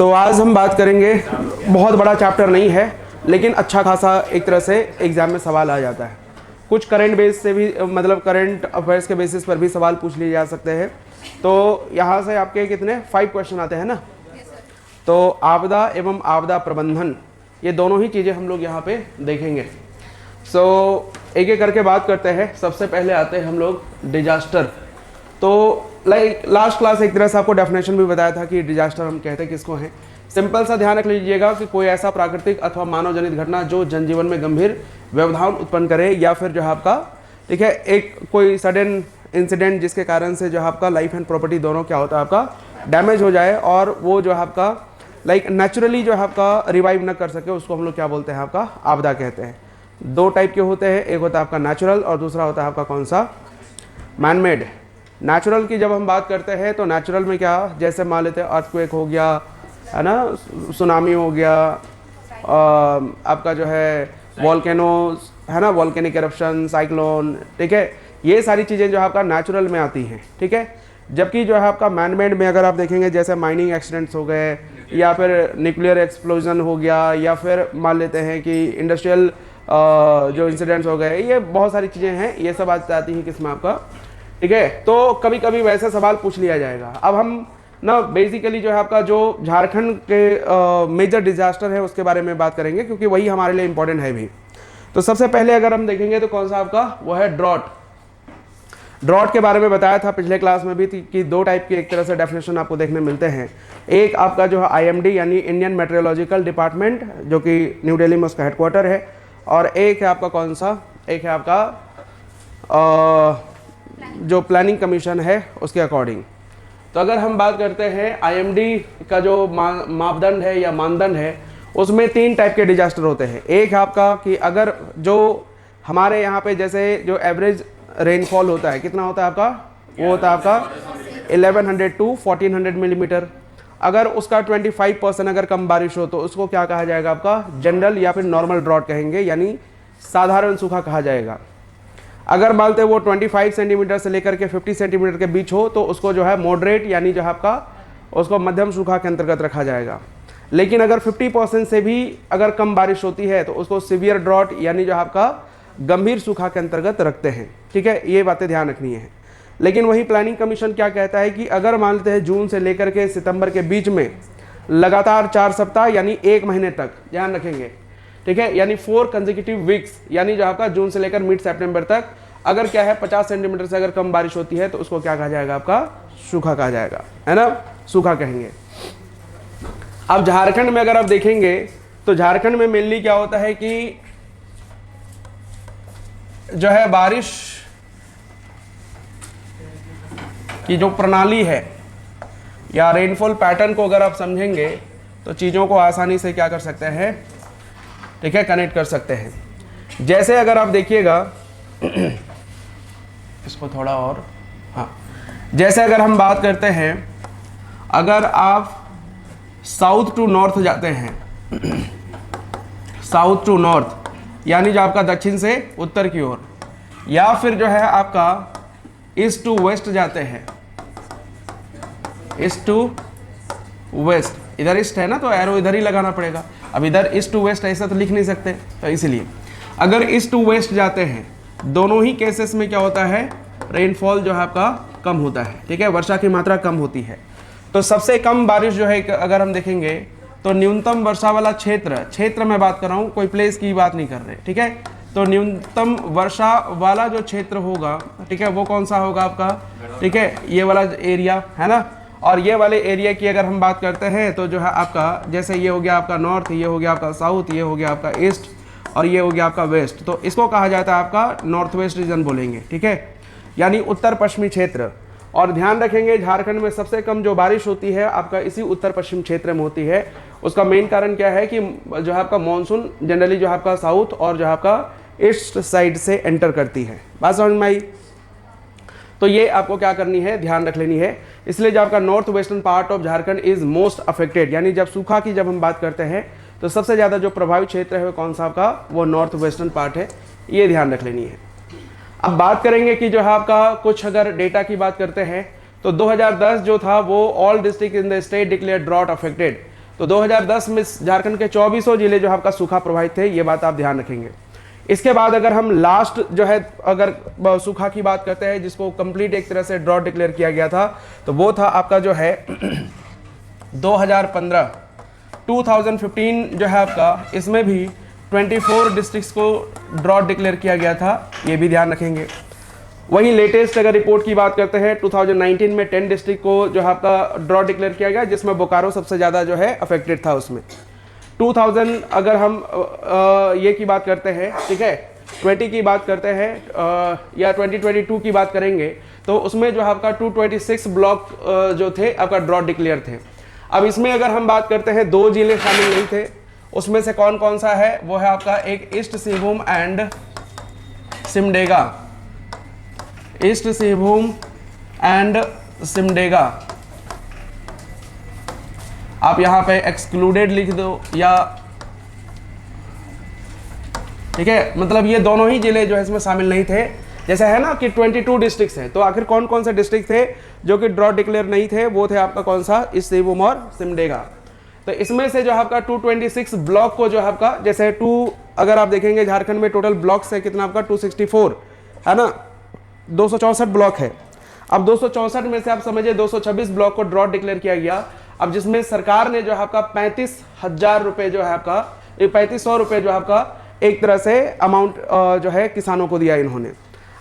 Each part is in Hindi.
तो आज हम बात करेंगे, बहुत बड़ा चैप्टर नहीं है लेकिन अच्छा खासा एक तरह से एग्जाम में सवाल आ जाता है। कुछ करंट बेस से भी, मतलब करंट अफेयर्स के बेसिस पर भी सवाल पूछ लिए जा सकते हैं। तो यहाँ से आपके कितने 5 क्वेश्चन आते हैं ना। तो आपदा एवं आपदा प्रबंधन, ये दोनों ही चीज़ें हम लोग यहाँ पे देखेंगे। एक एक करके बात करते हैं। सबसे पहले आते हैं हम लोग डिजास्टर। तो लास्ट क्लास एक तरह से आपको डेफिनेशन भी बताया था कि डिजास्टर हम कहते किसको हैं। सिंपल सा ध्यान रख लीजिएगा कि कोई ऐसा प्राकृतिक अथवा मानव जनित घटना जो जनजीवन में गंभीर व्यवधान उत्पन्न करे, या फिर जो है आपका, ठीक है, एक कोई सडन इंसिडेंट जिसके कारण से जो है आपका लाइफ एंड प्रॉपर्टी दोनों क्या होता है आपका डैमेज हो जाए, और वो जो है आपका नेचुरली जो है आपका रिवाइव न कर सके, उसको हम लोग क्या बोलते हैं, आपका आपदा कहते हैं। 2 टाइप के होते हैं, एक होता है आपका नेचुरल और दूसरा होता है आपका कौन सा, मैनमेड। नेचुरल की जब हम बात करते हैं तो नेचुरल में क्या, जैसे मान लेते हैं अर्थक्वेक हो गया, है ना, सुनामी हो गया, आपका जो है वॉल्केनोज, है ना, वॉल्केनिक एरप्शन, साइक्लोन, ठीक है, ये सारी चीज़ें जो है आपका नेचुरल में आती हैं, ठीक है। जबकि जो है आपका मैनमेड में अगर आप देखेंगे, जैसे माइनिंग एक्सीडेंट्स हो गए, या फिर न्यूक्लियर एक्सप्लोजन हो गया, या फिर मान लेते हैं कि इंडस्ट्रियल जो इंसिडेंट्स हो गए, ये बहुत सारी चीज़ें हैं, ये सब आती हैं किसमें आपका, ठीक है। तो कभी कभी वैसे सवाल पूछ लिया जाएगा। अब हम ना बेसिकली जो है आपका जो झारखंड के मेजर डिजास्टर है उसके बारे में बात करेंगे, क्योंकि वही हमारे लिए इंपॉर्टेंट है भी। तो सबसे पहले अगर हम देखेंगे तो कौन सा आपका वो है ड्रॉट। ड्रॉट के बारे में बताया था पिछले क्लास में भी कि 2 टाइप के एक तरह से डेफिनेशन आपको देखने मिलते हैं। एक आपका जो है IMD यानी इंडियन मेट्रोलॉजिकल डिपार्टमेंट, जो कि न्यू दिल्ली में उसका हेडक्वार्टर है, और एक है आपका कौन सा, एक है आपका जो प्लानिंग कमीशन है उसके अकॉर्डिंग। तो अगर हम बात करते हैं IMD का जो मापदंड है या मानदंड है, उसमें 3 टाइप के डिजास्टर होते हैं। एक है आपका कि अगर जो हमारे यहाँ पे जैसे जो एवरेज रेनफॉल होता है, कितना होता है आपका, वो होता है आपका 1100 टू 1400 मिलीमीटर। अगर उसका 25% अगर कम बारिश हो तो उसको क्या कहा जाएगा, आपका जनरल या फिर नॉर्मल ड्रॉट कहेंगे, यानी साधारण सूखा कहा जाएगा। अगर मानते वो 25 सेंटीमीटर से लेकर के 50 सेंटीमीटर के बीच हो तो उसको जो है मॉडरेट यानी जो है आपका उसको मध्यम सूखा के अंतर्गत रखा जाएगा। लेकिन अगर 50% से भी अगर कम बारिश होती है तो उसको सीवियर ड्रॉट यानी जो आपका गंभीर सूखा के अंतर्गत रखते हैं, ठीक है। ये बातें ध्यान रखनी है। लेकिन वही प्लानिंग कमीशन क्या कहता है कि अगर मान लेते हैं जून से लेकर के सितंबर के बीच में लगातार 4 सप्ताह यानी 1 महीने तक, ध्यान रखेंगे, ठीक है, यानी 4 कंसेक्यूटिव वीक्स, यानी जो आपका जून से लेकर मिड सितंबर तक अगर क्या है 50 सेंटीमीटर से अगर कम बारिश होती है तो उसको क्या कहा जाएगा, आपका सूखा कहा जाएगा, है ना, सूखा कहेंगे। अब झारखंड में अगर आप देखेंगे तो झारखंड में मेनली क्या होता है कि जो है बारिश की जो प्रणाली है या रेनफॉल पैटर्न को अगर आप समझेंगे तो चीज़ों को आसानी से क्या कर सकते हैं, ठीक है, कनेक्ट कर सकते हैं। जैसे अगर आप देखिएगा इसको थोड़ा और, हाँ, जैसे अगर हम बात करते हैं, अगर आप साउथ टू नॉर्थ जाते हैं, साउथ टू नॉर्थ यानी जो आपका दक्षिण से उत्तर की ओर, या फिर जो है आपका ईस्ट टू वेस्ट जाते हैं, ईस्ट टू वेस्ट, इधर ईस्ट है ना तो एरो इधर ही लगाना पड़ेगा। अब इधर ईस्ट टू वेस्ट ऐसा तो लिख नहीं सकते, तो इसलिए अगर ईस्ट टू वेस्ट जाते हैं, दोनों ही केसेस में क्या होता है, रेनफॉल जो है आपका कम होता है, ठीक है, वर्षा की मात्रा कम होती है। तो सबसे कम बारिश जो है अगर हम देखेंगे तो न्यूनतम वर्षा वाला क्षेत्र में बात कर रहा हूँ, कोई प्लेस की बात नहीं कर रहे, ठीक है। तो न्यूनतम वर्षा वाला जो क्षेत्र होगा, ठीक है, वो कौन सा होगा आपका, ठीक है, ये वाला एरिया है ना। और ये वाले एरिया की अगर हम बात करते हैं तो जो है आपका, जैसे ये हो गया आपका नॉर्थ, ये हो गया आपका साउथ, ये हो गया आपका ईस्ट, और ये हो गया आपका वेस्ट, तो इसको कहा जाता है आपका नॉर्थ वेस्ट रीजन बोलेंगे, ठीक है, यानी उत्तर पश्चिमी क्षेत्र। और ध्यान रखेंगे झारखंड में सबसे कम जो बारिश होती है आपका इसी उत्तर पश्चिम क्षेत्र में होती है। उसका मेन कारण क्या है कि जो है आपका मानसून जनरली जो है आपका साउथ और जो है आपका ईस्ट साइड से एंटर करती है। बात समझ में आई? तो ये आपको क्या करनी है, ध्यान रख लेनी है। इसलिए जो आपका north western part of Jharkhand is most affected, यानी जब सूखा की जब हम बात करते हैं तो सबसे ज़्यादा जो प्रभावित क्षेत्र है वो कौन सा आपका, वो नॉर्थ वेस्टर्न पार्ट है, ये ध्यान रख लेनी है। अब बात करेंगे कि जो है आपका कुछ अगर डेटा की बात करते हैं तो 2010 जो था वो all district in the state declare drought affected. तो 2010 में झारखंड के 24 जिले जो आपका सूखा प्रभावित थे, ये बात आप ध्यान रखेंगे। इसके बाद अगर हम लास्ट जो है अगर सूखा की बात करते हैं जिसको कंप्लीट एक तरह से ड्रॉट डिक्लेयर किया गया था, तो वो था आपका जो है 2015 जो है आपका, इसमें भी 24 डिस्ट्रिक्ट्स को ड्रॉट डिक्लेयर किया गया था, ये भी ध्यान रखेंगे। वहीं लेटेस्ट अगर रिपोर्ट की बात करते हैं 2019 में 10 डिस्ट्रिक्ट को जो है आपका ड्रॉट डिक्लेयर किया गया, जिसमें बोकारो सबसे ज़्यादा जो है अफेक्टेड था उसमें। 2000 अगर हम ये की बात करते हैं, ठीक है, 20 की बात करते हैं या 2022 की बात करेंगे, तो उसमें जो आपका 226 ब्लॉक जो थे आपका ड्रॉट डिक्लेयर थे। अब इसमें अगर हम बात करते हैं 2 जिले शामिल नहीं थे, उसमें से कौन कौन सा है, वो है आपका एक east Singhbhum and Simdega, east Singhbhum and Simdega. आप यहां पे एक्सक्लूडेड लिख दो या, ठीक है, मतलब ये दोनों ही जिले जो है इसमें शामिल नहीं थे। जैसे है ना कि 22 डिस्ट्रिक्ट्स हैं, तो आखिर कौन कौन से डिस्ट्रिक्ट थे जो कि ड्रॉट डिक्लेयर नहीं थे, वो थे आपका कौन सा, ईस्ट सिंहभूम और सिमडेगा। तो इसमें से जो आपका 226 ब्लॉक को जो आपका, जैसे अगर आप देखेंगे झारखंड में टोटल ब्लॉक्स है कितना आपका 264 है ना, 264 ब्लॉक है। अब 264 में से आप समझिए 226 ब्लॉक को ड्रॉट डिक्लेयर किया गया। अब जिसमें सरकार ने जो है आपका 35,000 रुपये जो है आपका, 3500 रुपये जो है आपका एक तरह से अमाउंट जो है किसानों को दिया इन्होंने।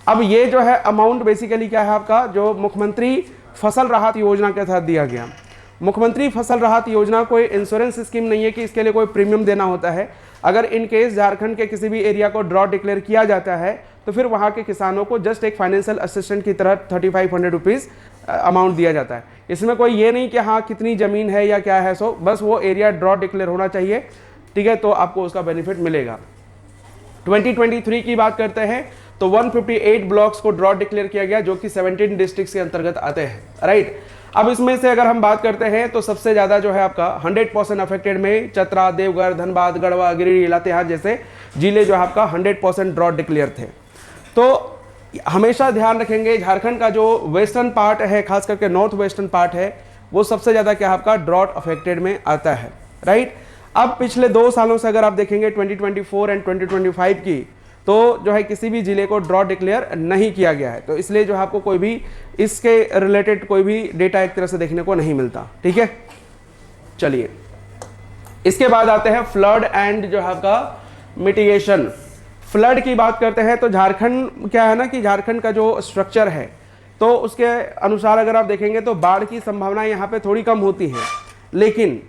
अब ये जो है अमाउंट बेसिकली क्या है आपका, जो मुख्यमंत्री फसल राहत योजना के तहत दिया गया। मुख्यमंत्री फसल राहत योजना कोई इंश्योरेंस स्कीम नहीं है कि इसके लिए कोई प्रीमियम देना होता है। अगर इन केस झारखंड के किसी भी एरिया को ड्रॉट डिक्लेयर किया जाता है, तो फिर वहाँ के किसानों को जस्ट एक फाइनेंशियल असिस्टेंट की तरह 3500 रुपीज़ अमाउंट दिया जाता है। इसमें कोई ये नहीं कि हाँ कितनी ज़मीन है या क्या है, सो बस वो एरिया ड्रॉट डिक्लेयर होना चाहिए, ठीक है, तो आपको उसका बेनिफिट मिलेगा। 2023 की बात करते हैं तो 158 ब्लॉक्स को ड्रॉट डिक्लेयर किया गया, जो कि 17 डिस्ट्रिक्ट्स के अंतर्गत आते हैं, राइट। अब इसमें से अगर हम बात करते हैं तो सबसे ज़्यादा जो है आपका 100% अफेक्टेड में चतरा, देवघर, धनबाद, गढ़वा, गिरिडीह, लातेहार जैसे जिले जो आपका 100% ड्रॉट डिक्लेयर थे। तो हमेशा ध्यान रखेंगे झारखंड का जो वेस्टर्न पार्ट है, खास करके नॉर्थ वेस्टर्न पार्ट है, वो सबसे ज़्यादा क्या आपका ड्रॉट अफेक्टेड में आता है, राइट। अब पिछले 2 सालों से अगर आप देखेंगे 2024 एंड 2025 की, तो जो है किसी भी जिले को ड्रॉट डिक्लेयर नहीं किया गया है, तो इसलिए जो है आपको कोई भी इसके रिलेटेड कोई भी डेटा एक तरह से देखने को नहीं मिलता, ठीक है। चलिए इसके बाद आते हैं फ्लड एंड जो है आपका मिटिगेशन। फ्लड की बात करते हैं तो झारखंड क्या है ना कि झारखंड का जो स्ट्रक्चर है, तो उसके अनुसार अगर आप देखेंगे तो बाढ़ की संभावना यहाँ पे थोड़ी कम होती है, लेकिन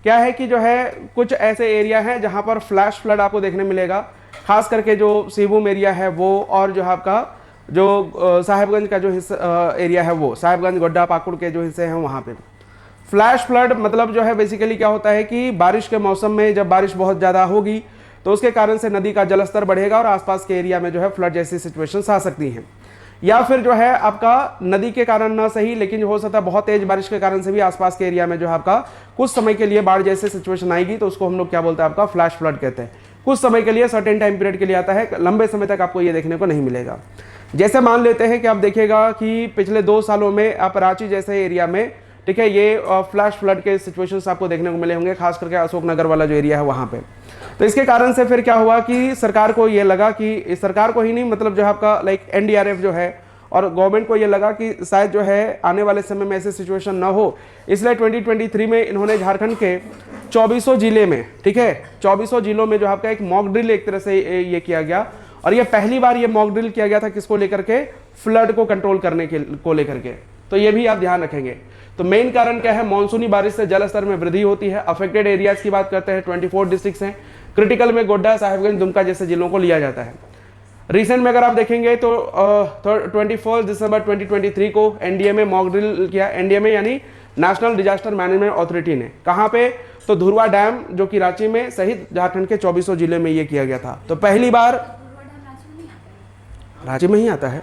क्या है कि जो है कुछ ऐसे एरिया हैं जहाँ पर फ्लैश फ्लड आपको देखने मिलेगा, खास करके जो सिंहभूम एरिया है वो, और जो आपका जो साहेबगंज का जो हिस्सा एरिया है वो, साहेबगंज, गोड्डा, पाकुड़ के जो हिस्से हैं वहाँ पे फ्लैश फ्लड मतलब जो है बेसिकली क्या होता है कि बारिश के मौसम में जब बारिश बहुत ज़्यादा होगी तो उसके कारण से नदी का जलस्तर बढ़ेगा और आसपास के एरिया में जो है फ्लड जैसी सिचुएशंस आ सकती हैं, या फिर जो है आपका नदी के कारण ना सही, लेकिन हो सकता है बहुत तेज बारिश के कारण से भी आसपास के एरिया में जो है आपका कुछ समय के लिए बाढ़ जैसे सिचुएशन आएगी, तो उसको हम लोग क्या बोलते हैं आपका फ्लैश फ्लड कहते हैं। कुछ समय के लिए, सर्टेन टाइम पीरियड के लिए आता है, लंबे समय तक आपको ये देखने को नहीं मिलेगा। जैसे मान लेते हैं कि आप देखिएगा कि पिछले 2 सालों में आप रांची जैसे एरिया में, ठीक है, ये फ्लैश फ्लड के सिचुएशंस आपको देखने को मिले होंगे, खास करके अशोकनगर वाला जो एरिया है वहाँ पे। तो इसके कारण से फिर क्या हुआ कि सरकार को ये लगा कि, सरकार को ही नहीं मतलब जो है आपका लाइक NDRF जो है और गवर्नमेंट को ये लगा कि शायद जो है आने वाले समय में ऐसे सिचुएशन ना हो, इसलिए 2023 में इन्होंने झारखंड के 24 जिले में, ठीक है, 24 जिलों में जो आपका एक मॉक ड्रिल एक तरह से ये किया गया, और ये पहली बार ये मॉक ड्रिल किया गया था किसको लेकर के, फ्लड को कंट्रोल करने को लेकर के। तो ये भी आप ध्यान रखेंगे। तो मेन कारण क्या है, मानसूनी बारिश से जल स्तर में वृद्धि होती है। अफेक्टेड एरियाज की बात करते हैं 24 डिस्ट्रिक्ट्स हैं, क्रिटिकल में गोड्डा, साहेबगंज, दुमका जैसे जिलों को लिया जाता है। रिसेंट में अगर आप देखेंगे तो 21 दिसंबर 2023 को NDMA मॉक ड्रिल किया, NDMA यानी नेशनल डिजास्टर मैनेजमेंट अथॉरिटी ने, कहाँ पे, तो धुरवा डैम जो कि रांची में सहित झारखंड के 24 जिले में ये किया गया था। तो पहली बार रांची में ही आता है,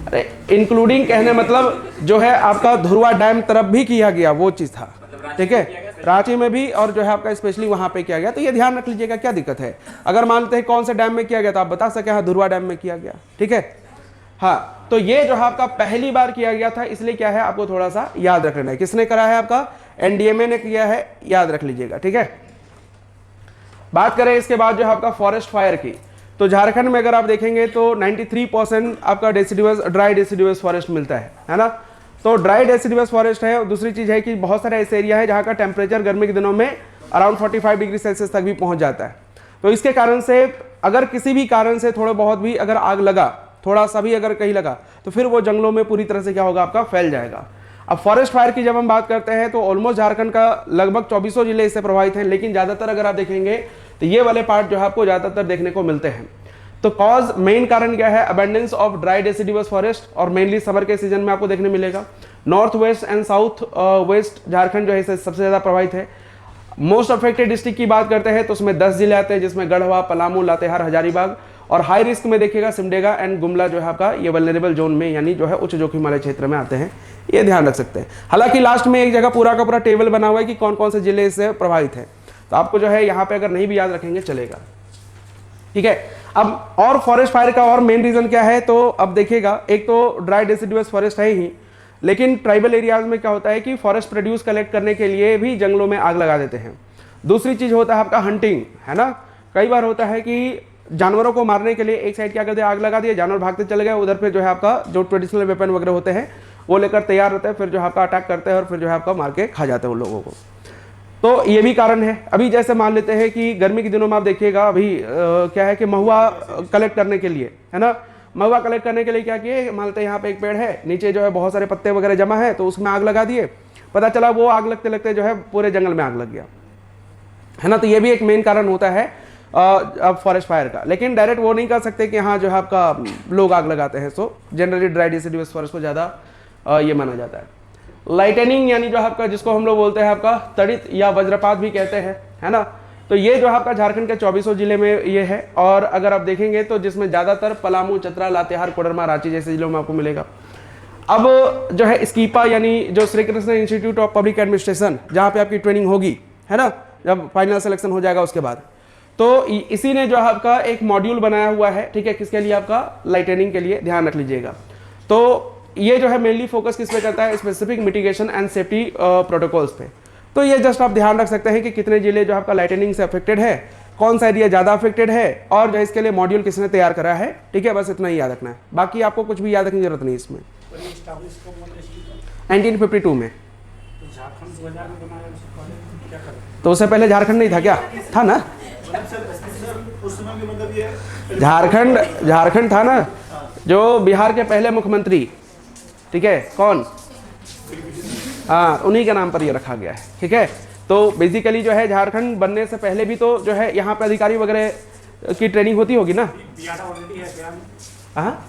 अरे इंक्लूडिंग कहने मतलब जो है आपका धुरवा डैम तरफ भी किया गया वो चीज़ था, ठीक है, रांची में भी, और जो है आपका स्पेशली वहां पे किया गया। तो ये ध्यान रख लीजिएगा, क्या दिक्कत है अगर मानते हैं कौन से डैम में किया गया तो आप बता सके हाँ धुरवा डैम में किया गया, ठीक है। हाँ, तो ये जो है आपका पहली बार किया गया था, इसलिए क्या है आपको थोड़ा सा याद रखना है। किसने करा है, आपका एनडीएमए ने किया है, याद रख लीजिएगा, ठीक है। बात करें इसके बाद जो है आपका फॉरेस्ट फायर की, तो झारखंड में अगर आप देखेंगे तो 93% आपका डेसिडुअस ड्राई डेसिडुअस फॉरेस्ट मिलता है ना। तो ड्राई डेसिडुअस फॉरेस्ट है। और दूसरी चीज़ है कि बहुत सारे ऐसे एरिया है जहाँ का टेम्परेचर गर्मी के दिनों में अराउंड 45 डिग्री सेल्सियस तक भी पहुँच जाता है। तो इसके कारण से अगर किसी भी कारण से थोड़ा बहुत भी अगर आग लगा, थोड़ा सा भी अगर कहीं लगा, तो फिर वो जंगलों में पूरी तरह से क्या होगा, आपका फैल जाएगा। अब फॉरेस्ट फायर की जब हम बात करते हैं तो ऑलमोस्ट झारखंड का लगभग 2400 जिले इससे प्रभावित हैं, लेकिन ज़्यादातर अगर आप देखेंगे तो ये वाले पार्ट जो है आपको ज़्यादातर देखने को मिलते हैं। तो कॉज मेन कारण क्या है, abundance of dry deciduous forest, और मेनली समर के सीजन में आपको देखने मिलेगा। North west and south west Jharkhand जो है इससे सबसे ज़्यादा प्रभावित है। मोस्ट अफेक्टेड डिस्ट्रिक्ट की बात करते हैं तो उसमें 10 जिले आते हैं, जिसमें गढ़वा, पलामू, लातेहार, हजारीबाग, और हाई रिस्क में देखिएगा सिमडेगा एंड गुमला जो है आपका ये वल्नरेबल जोन में, यानी जो है उच्च जोखिम वाले क्षेत्र में आते हैं। ये ध्यान रख सकते हैं। हालांकि लास्ट में एक जगह पूरा का पूरा टेबल बना हुआ है कि कौन कौन से जिले इससे प्रभावित हैं, तो आपको जो है यहाँ पे अगर नहीं भी याद रखेंगे चलेगा, ठीक है। अब और फॉरेस्ट फायर का और मेन रीजन क्या है, तो अब देखिएगा, एक तो ड्राई डेसिडुअस फॉरेस्ट है ही, लेकिन ट्राइबल एरियाज में क्या होता है कि फॉरेस्ट प्रोड्यूस कलेक्ट करने के लिए भी जंगलों में आग लगा देते हैं। दूसरी चीज होता है आपका हंटिंग, है ना। कई बार होता है कि जानवरों को मारने के लिए एक साइड क्या करते हैं, आग लगा दिए, जानवर भागते चले गए, उधर पे जो है आपका जो ट्रेडिशनल वेपन वगैरह होते हैं वो लेकर तैयार रहते हैं, फिर जो है आपका अटैक करते हैं और फिर जो है आपका मार के खा जाते हैं उन लोगों को। तो ये भी कारण है। अभी जैसे मान लेते हैं कि गर्मी के दिनों में आप देखिएगा अभी क्या है कि महुआ कलेक्ट करने के लिए, है ना, महुआ कलेक्ट करने के लिए क्या किए, मान लेते हैं यहाँ पे एक पेड़ है, नीचे जो है बहुत सारे पत्ते वगैरह जमा है, तो उसमें आग लगा दिए, पता चला वो आग लगते लगते जो है पूरे जंगल में आग लग गया, है ना। तो ये भी एक मेन कारण होता है अब फॉरेस्ट फायर का। लेकिन डायरेक्ट वो नहीं कर सकते कि हाँ जो है आपका लोग आग लगाते हैं, so generally dry deciduous forest को ज़्यादा ये माना जाता है। लाइटनिंग यानी जो आपका, जिसको हम लोग बोलते हैं आपका तड़ित या वज्रपात भी कहते हैं, है ना। तो ये जो आपका झारखंड के 2400 जिले में ये है। और अगर आप देखेंगे तो जिसमें ज़्यादातर पलामू, चतरा, लातेहार, कोडरमा, रांची जैसे जिलों में आपको मिलेगा। अब जो है स्कीपा यानी जो Shri Krishna institute of public administration, जहाँ पे आपकी ट्रेनिंग होगी, है ना, जब फाइनल सिलेक्शन हो जाएगा उसके बाद, तो इसी ने जो है आपका एक मॉड्यूल बनाया हुआ है, ठीक है, किसके लिए, आपका लाइटनिंग के लिए, ध्यान रख लीजिएगा। तो ये जो है मेनली फोकस किस पे करता है, specific mitigation and safety protocols पे। तो ये जस्ट आप ध्यान रख सकते हैं कि कितने जिले जो आपका लाइटनिंग से अफेक्टेड है, कौन सा एरिया ज़्यादा अफेक्टेड है, और जो इसके लिए मॉड्यूल किसने तैयार करा है, ठीक है। बस इतना ही याद रखना है, बाकी आपको कुछ भी याद रखने की जरूरत नहीं इसमें। 1952 में। तो उससे पहले झारखंड नहीं था क्या, था ना, झारखंड था ना, जो बिहार के पहले मुख्यमंत्री, ठीक है, कौन, हाँ, उन्हीं के नाम पर ये रखा गया है, ठीक है। तो बेसिकली जो है झारखंड बनने से पहले भी तो जो है यहाँ पे अधिकारी वगैरह की ट्रेनिंग होती होगी ना। हाँ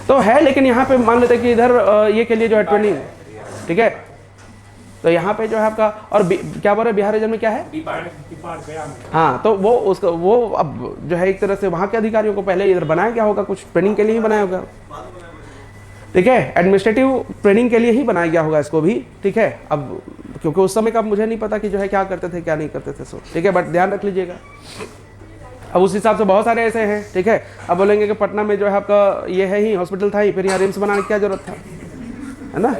तो है, लेकिन यहाँ पे मान लेते हैं कि इधर ये के लिए जो है ट्रेनिंग, ठीक है। तो यहाँ पे जो है आपका, और क्या बोल रहे बिहार रीजन में क्या है, हाँ, तो वो उसका वो अब जो है एक तरह से वहाँ के अधिकारियों को पहले इधर बनाया गया होगा, कुछ ट्रेनिंग के लिए ही बनाया होगा, ठीक है, एडमिनिस्ट्रेटिव ट्रेनिंग के लिए ही बनाया गया होगा इसको भी, ठीक है। अब क्योंकि उस समय का मुझे नहीं पता कि जो है क्या करते थे क्या नहीं करते थे, सो ठीक है, बट ध्यान रख लीजिएगा। अब उस हिसाब से बहुत सारे ऐसे हैं, ठीक है। अब बोलेंगे कि पटना में जो है आपका ये है ही हॉस्पिटल था ही, फिर यहाँ रिम्स बनाने की क्या जरूरत था, है ना,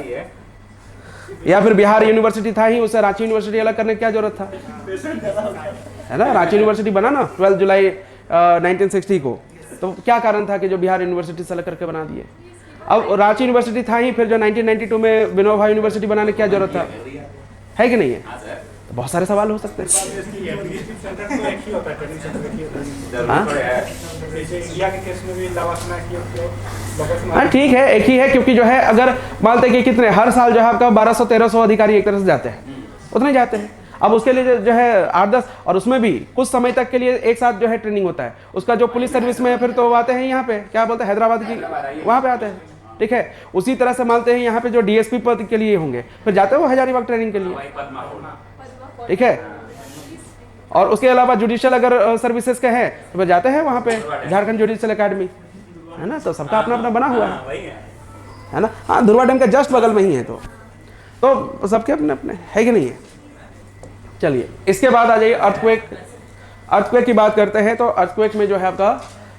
या फिर बिहार यूनिवर्सिटी था ही, उससे रांची यूनिवर्सिटी अलग करने की क्या जरूरत था, है ना। रांची यूनिवर्सिटी बना ना 12 जुलाई 1960 को, तो क्या कारण था कि जो बिहार यूनिवर्सिटी से अलग करके बना दिए। अब रांची यूनिवर्सिटी था ही, फिर जो 1992 में विनोबा यूनिवर्सिटी बनाने की क्या जरूरत था, है कि नहीं है। तो बहुत सारे सवाल हो सकते हैं। हाँ ठीक है, एक ही है, क्योंकि जो है अगर मानते हैं कि कितने हर साल जो है आपका 1200-1300 अधिकारी एक तरह से जाते हैं, उतने जाते हैं। अब उसके लिए जो है 8-10, और उसमें भी कुछ समय तक के लिए एक साथ जो है ट्रेनिंग होता है उसका, जो पुलिस सर्विस में फिर तो आते हैं यहाँ पे, क्या बोलते हैं, हैदराबाद की, वहाँ पे आते हैं, ठीक है। उसी तरह से मानते हैं यहाँ पे जो डीएसपी पद के लिए होंगे, फिर जाते हैं वो हजारीबाग ट्रेनिंग के लिए, ठीक है। और उसके अलावा जुडिशियल अगर सर्विसेज के हैं तो फिर जाते हैं वहाँ पे झारखंड जुडिशियल एकेडमी, है ना। तो सबका अपना अपना बना हुआ है ना। हाँ, धुरवा डैम के जस्ट बगल में ही है, तो सबके अपने अपने है कि नहीं है। चलिए इसके बाद आ जाइए अर्थक्वेक की बात करते हैं। तो अर्थक्वेक में जो है आपका,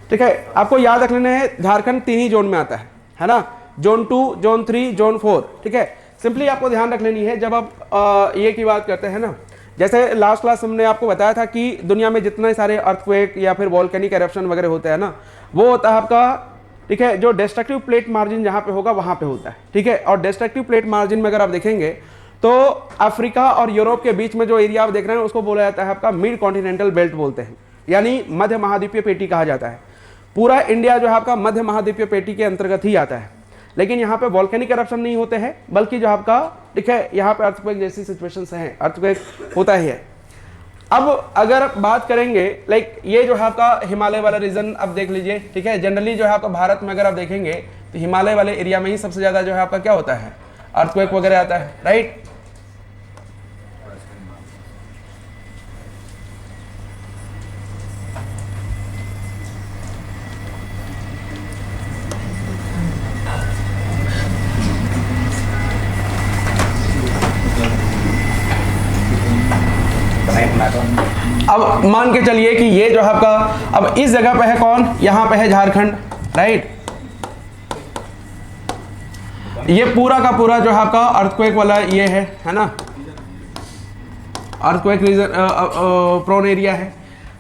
ठीक है, आपको याद रख लेना है झारखंड 3 ही जोन में आता है ना, जोन 2, जोन 3, जोन 4, ठीक है। सिंपली आपको ध्यान रख लेनी है जब आप ये की बात करते हैं ना, जैसे लास्ट क्लास हमने आपको बताया था कि दुनिया में जितने सारे अर्थक्वेक या फिर वॉल्केनिक एरप्शन वगैरह होते हैं ना, वो होता है आपका, ठीक है, जो डिस्ट्रक्टिव प्लेट मार्जिन जहाँ पे होगा वहाँ पे होता है, ठीक है। और डिस्ट्रक्टिव प्लेट मार्जिन में अगर आप देखेंगे तो अफ्रीका और यूरोप के बीच में जो एरिया आप देख रहे हैं उसको बोला जाता है आपका मिड कॉन्टिनेंटल बेल्ट बोलते हैं, यानी मध्य महाद्वीपीय पेटी कहा जाता है। पूरा इंडिया जो है आपका मध्य महाद्वीपीय पेटी के अंतर्गत ही आता है, लेकिन यहाँ पे वॉल्केनिक एरप्शन नहीं होते हैं, बल्कि जो आपका, ठीक है, यहाँ पे अर्थक्वेक जैसी सिचुएशंस हैं, अर्थक्वेक होता ही है। अब अगर बात करेंगे लाइक ये जो है आपका हिमालय वाला रीजन अब देख लीजिए, ठीक है। जनरली जो है आपका भारत में अगर आप देखेंगे तो हिमालय वाले एरिया में ही सबसे ज़्यादा जो है आपका क्या होता है, अर्थक्वेक वगैरह आता है, राइट। अब मान के चलिए कि ये जो है आपका, अब इस जगह पे है कौन, यहाँ पे है झारखंड, राइट। ये पूरा का पूरा जो है आपका अर्थक्वेक वाला ये है ना, अर्थक्वेक रीजन प्रोन एरिया है।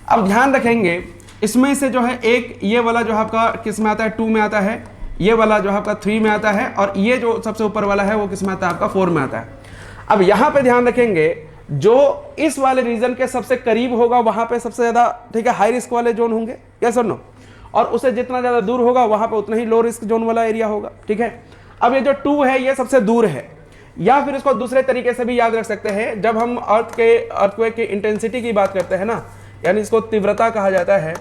अब ध्यान रखेंगे इसमें से जो है एक ये वाला जो है आपका किस में आता है, 2 में आता है, ये वाला जो है आपका 3 में आता है, और ये जो सबसे ऊपर वाला है वो किस में आता है, आपका 4 में आता है। अब यहाँ पे ध्यान रखेंगे जो इस वाले रीजन के सबसे करीब होगा वहां पे सबसे ज्यादा, ठीक है, हाई रिस्क वाले जोन होंगे, यस और नो, और उससे जितना ज्यादा दूर होगा वहां पे उतना ही लो रिस्क जोन वाला एरिया होगा, ठीक है। अब ये जो 2 है ये सबसे दूर है, या फिर इसको दूसरे तरीके से भी याद रख सकते हैं, जब हम अर्थक्वेक की इंटेंसिटी की बात करते हैं ना, यानी इसको तीव्रता कहा जाता है,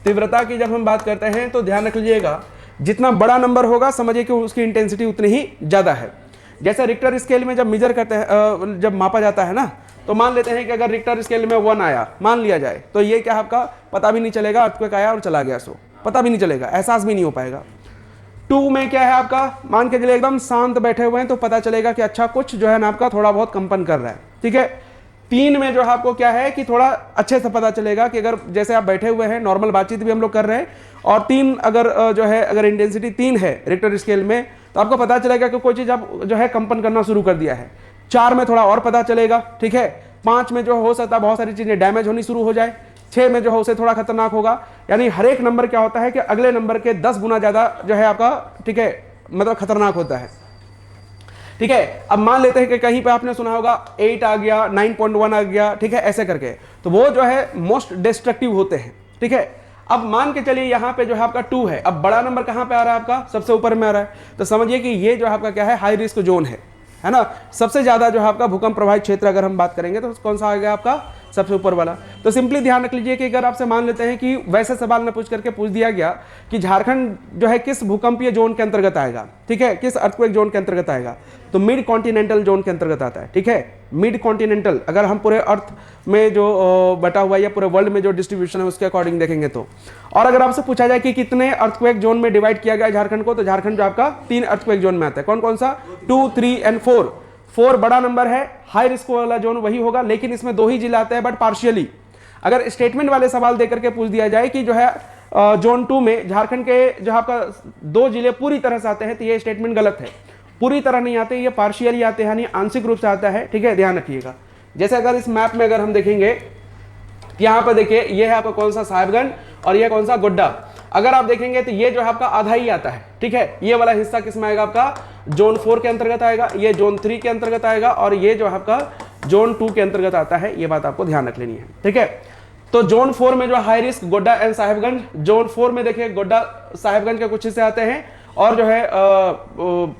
तीव्रता की जब हम बात करते हैं तो ध्यान रख लीजिएगा जितना बड़ा नंबर होगा समझिए कि उसकी इंटेंसिटी उतनी ही ज्यादा है। जैसे रिक्टर स्केल में जब मेजर करते हैं, जब मापा जाता है ना, तो मान लेते हैं कि अगर रिक्टर स्केल में 1 आया मान लिया जाए, तो ये क्या आपका पता भी नहीं चलेगा अर्थक्वेक आया और चला गया, सो पता भी नहीं चलेगा, एहसास भी नहीं हो पाएगा। 2 में क्या है आपका, मान के चलिए एकदम शांत बैठे हुए हैं तो पता चलेगा कि अच्छा कुछ जो है ना आपका थोड़ा बहुत कंपन कर रहा है, ठीक है। 3 में जो है आपको क्या है कि थोड़ा अच्छे से पता चलेगा कि अगर जैसे आप बैठे हुए हैं, नॉर्मल बातचीत भी हम लोग कर रहे हैं, और 3 अगर जो है अगर इंटेंसिटी 3 है रिक्टर स्केल में, तो आपको पता चलेगा कि कोई चीज़ अब जो है कंपन करना शुरू कर दिया है। 4 में थोड़ा और पता चलेगा, ठीक है। 5 में जो हो सकता है बहुत सारी चीज़ें डैमेज होनी शुरू हो जाए। 6 में जो है उसे थोड़ा खतरनाक होगा, यानी हर एक नंबर क्या होता है कि अगले नंबर के 10 गुना ज़्यादा जो है आपका, ठीक है, मतलब खतरनाक होता है, ठीक है। अब मान लेते हैं कि कहीं पे आपने सुना होगा 8 आ गया, 9.1 आ गया, ठीक है, ऐसे करके, तो वो जो है मोस्ट डिस्ट्रक्टिव होते हैं, ठीक है। अब मान के चलिए यहाँ पे जो है आपका 2 है, अब बड़ा नंबर कहाँ पे आ रहा है आपका, सबसे ऊपर में आ रहा है, तो समझिए कि ये जो आपका क्या है, हाई रिस्क जोन है ना। सबसे ज्यादा जो है आपका भूकंप प्रभावित क्षेत्र अगर हम बात करेंगे तो कौन सा आ गया आपका, सबसे ऊपर वाला। तो सिंपली ध्यान रख लीजिए कि अगर आपसे मान लेते हैं कि वैसे सवाल न पूछ करके पूछ दिया गया कि झारखंड जो है किस भूकंपीय जोन के अंतर्गत आएगा, ठीक है, किस अर्थक्वेक जोन के अंतर्गत आएगा, तो मिड कॉन्टिनेंटल जोन के अंतर्गत आता है, ठीक है। मिड कॉन्टिनेंटल अगर हम पूरे अर्थ में जो बटा हुआ है या पूरे वर्ल्ड में जो डिस्ट्रीब्यूशन है उसके अकॉर्डिंग देखेंगे तो। और अगर आपसे पूछा जाए कि कितने अर्थक्वेक जोन में डिवाइड किया गया है झारखंड को, तो झारखंड जो आपका 3 अर्थक्वेक जोन में आता है। कौन कौन सा, 2, 3 एंड 4। 4 बड़ा नंबर है, हाई रिस्क वाला जोन वही होगा, लेकिन इसमें 2 ही जिले आते हैं, बट पार्शियली। अगर स्टेटमेंट वाले सवाल देकर के पूछ दिया जाए कि जो है जोन 2 में झारखंड के जो आपका 2 जिले पूरी तरह से आते हैं, तो ये स्टेटमेंट गलत है। पूरी तरह नहीं आते, ये पार्शियली आते हैं, यानी आंशिक रूप से आता है, ठीक है, ध्यान रखिएगा। जैसे अगर इस मैप में अगर हम देखेंगे, यहाँ पर देखिए ये है आपका कौन सा, साहिबगंज, और ये कौन सा, गोड्डा। अगर आप देखेंगे तो ये जो है आपका आधा ही आता है, ठीक है। ये वाला हिस्सा किस में आएगा आपका, जोन 4 के अंतर्गत आएगा, ये जोन 3 के अंतर्गत आएगा, और ये जो है आपका जोन 2 के अंतर्गत आता है। ये बात आपको ध्यान रख लेनी है, ठीक है। तो जोन 4 में जो high risk Godda and Sahibganj, zone 4 में देखिए गोड्डा साहिबगंज के कुछ हिस्से आते हैं, और जो है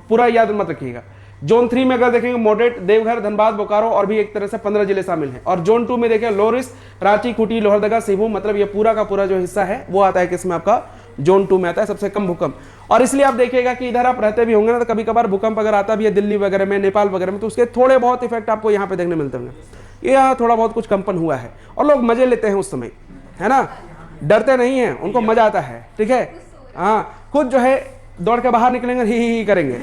पूरा याद मत रखिएगा। जोन 3 में अगर देखेंगे मॉडरेट, देवघर, धनबाद, बोकारो और भी एक तरह से 15 जिले शामिल हैं। और जोन 2 में देखिए लो रिस्क रांची, खूंटी, लोहरदगा, सिवूम, मतलब ये पूरा का पूरा जो हिस्सा है वो आता है किसमें आपका, जोन 2 में आता है, सबसे कम भूकंप। और इसलिए आप देखिएगा कि इधर आप रहते भी होंगे ना, तो कभी कभार भूकंप अगर आता भी है दिल्ली वगैरह में, नेपाल वगैरह में, तो उसके थोड़े बहुत इफेक्ट आपको यहाँ पे देखने मिलते होंगे। ये यहाँ थोड़ा बहुत कुछ कंपन हुआ है और लोग मजे लेते हैं उस समय, है ना, डरते नहीं है, उनको मजा आता है, ठीक है। हाँ, खुद जो है दौड़ के बाहर निकलेंगे, ही करेंगे,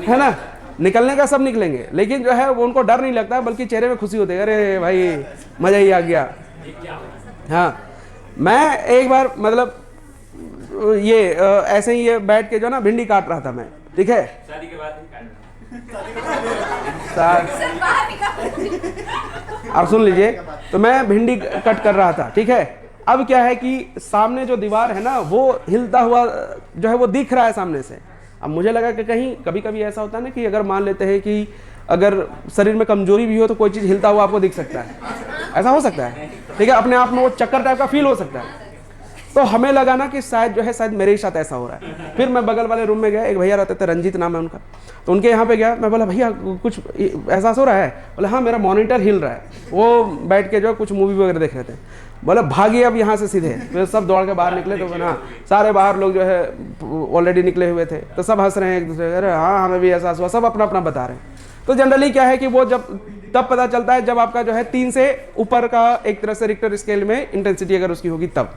है ना, निकलने का सब निकलेंगे, लेकिन जो है वो उनको डर नहीं लगता है, बल्कि चेहरे में खुशी होती है, अरे भाई मजा ही आ गया। हाँ, मैं एक बार मतलब ये ऐसे ही ये बैठ के जो ना भिंडी काट रहा था मैं, ठीक है। आप सुन लीजिए, तो मैं भिंडी कट कर रहा था, ठीक है। अब क्या है कि सामने जो दीवार है ना वो हिलता हुआ जो है वो दिख रहा है सामने से। अब मुझे लगा कि कहीं कभी कभी ऐसा होता है ना कि अगर मान लेते हैं कि अगर शरीर में कमजोरी भी हो तो कोई चीज़ हिलता हुआ आपको दिख सकता है, ऐसा हो सकता है, ठीक है। अपने आप में वो चक्कर टाइप का फील हो सकता है। तो हमें लगा ना कि शायद जो है शायद मेरे ही साथ ऐसा हो रहा है। फिर मैं बगल वाले रूम में गया, एक भैया रहते थे, रंजीत नाम है उनका, तो उनके यहाँ पे गया। मैं बोला भैया कुछ एहसास हो रहा है? बोले हाँ मेरा मॉनिटर हिल रहा है। वो बैठ के जो है कुछ मूवी वगैरह देख रहे थे। बोले भागिए अब यहाँ से सीधे। फिर सब दौड़ के बाहर निकले, तो हाँ सारे बाहर लोग जो है ऑलरेडी निकले हुए थे, तो सब हंस रहे हैं एक दूसरे, अरे हाँ हमें भी एहसास हुआ, सब अपना अपना बता रहे हैं। तो जनरली क्या है कि वो जब तब पता चलता है जब आपका जो है 3 से ऊपर का एक तरह से रिक्टर स्केल में इंटेंसिटी अगर उसकी होगी तब,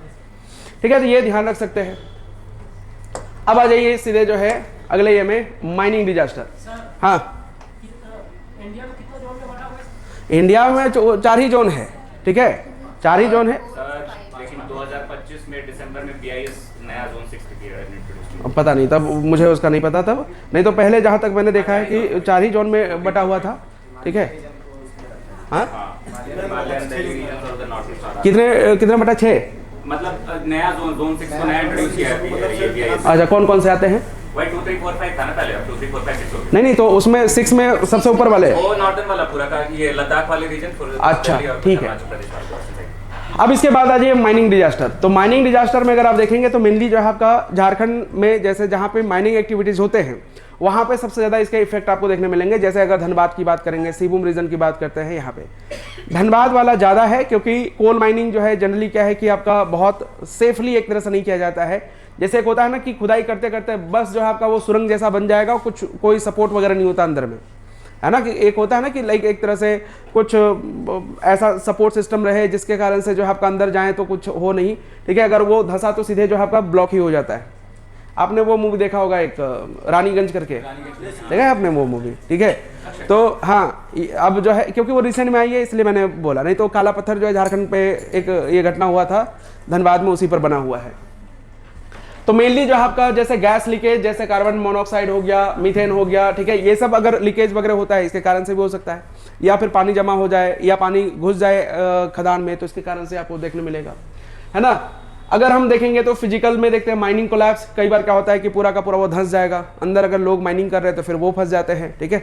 ठीक है। तो ये ध्यान रख सकते हैं। अब आ जाइए सीधे जो है अगले ये में माइनिंग डिजास्टर। हाँ इंडिया में 4 ही जोन है, ठीक है, 4 ही जोन है। लेकिन 2025 में दिसंबर में BIS नया जोन 6 अब पता नहीं, तब मुझे उसका नहीं पता तब, नहीं तो पहले जहाँ तक मैंने देखा है कि 4 ही जोन में बटा हुआ था, ठीक है। हाँ कितने बटा 6 मतलब नया जोन 6 को नया इंट्रोड्यूस किया है। अच्छा कौन कौन से आते हैं? वही 2 3 4 5 था ना पहले, 2 3 4 5 6। नहीं तो उसमें 6 में सबसे ऊपर वाले वो नॉर्दर्न वाला पूरा का, ये लद्दाख वाले रीजन। अच्छा ठीक है। अब इसके बाद आ जाइए माइनिंग डिजास्टर। तो माइनिंग डिजास्टर में अगर आप देखेंगे तो मेनली जो है आपका झारखंड में जैसे जहाँ पे माइनिंग एक्टिविटीज़ होते हैं वहाँ पे सबसे ज़्यादा इसके इफेक्ट आपको देखने मिलेंगे। जैसे अगर धनबाद की बात करेंगे, सिवुम रीजन की बात करते हैं, यहाँ पे धनबाद वाला ज़्यादा है क्योंकि कोल माइनिंग जो है जनरली क्या है कि आपका बहुत सेफली एक तरह से नहीं किया जाता है। जैसे एक होता है ना कि खुदाई करते करते बस जो है आपका वो सुरंग जैसा बन जाएगा, कुछ कोई सपोर्ट वगैरह नहीं होता अंदर में, है ना। कि एक होता है ना कि लाइक एक तरह से कुछ ऐसा सपोर्ट सिस्टम रहे जिसके कारण से जो है आपका अंदर जाए तो कुछ हो नहीं, ठीक है। अगर वो धंसा तो सीधे जो है आपका ब्लॉक ही हो जाता है। आपने वो मूवी देखा होगा एक रानीगंज करके, देखा है आपने वो मूवी, ठीक है। तो हाँ अब जो है क्योंकि वो रिसेंट में आई है इसलिए मैंने बोला, नहीं तो काला पत्थर जो है झारखंड पे एक ये घटना हुआ था धनबाद में, उसी पर बना हुआ है। तो मेनली जो है आपका जैसे गैस लीकेज, जैसे कार्बन मोनोऑक्साइड हो गया, मीथेन हो गया, ठीक है, ये सब अगर लीकेज वगैरह होता है इसके कारण से भी हो सकता है, या फिर पानी जमा हो जाए या पानी घुस जाए खदान में, तो इसके कारण से आपको देखने मिलेगा, है ना। अगर हम देखेंगे तो फिजिकल में देखते हैं माइनिंग कोलैप्स, कई बार क्या होता है कि पूरा का पूरा वो धंस जाएगा अंदर, अगर लोग माइनिंग कर रहे हैं तो फिर वो फंस जाते हैं, ठीक है।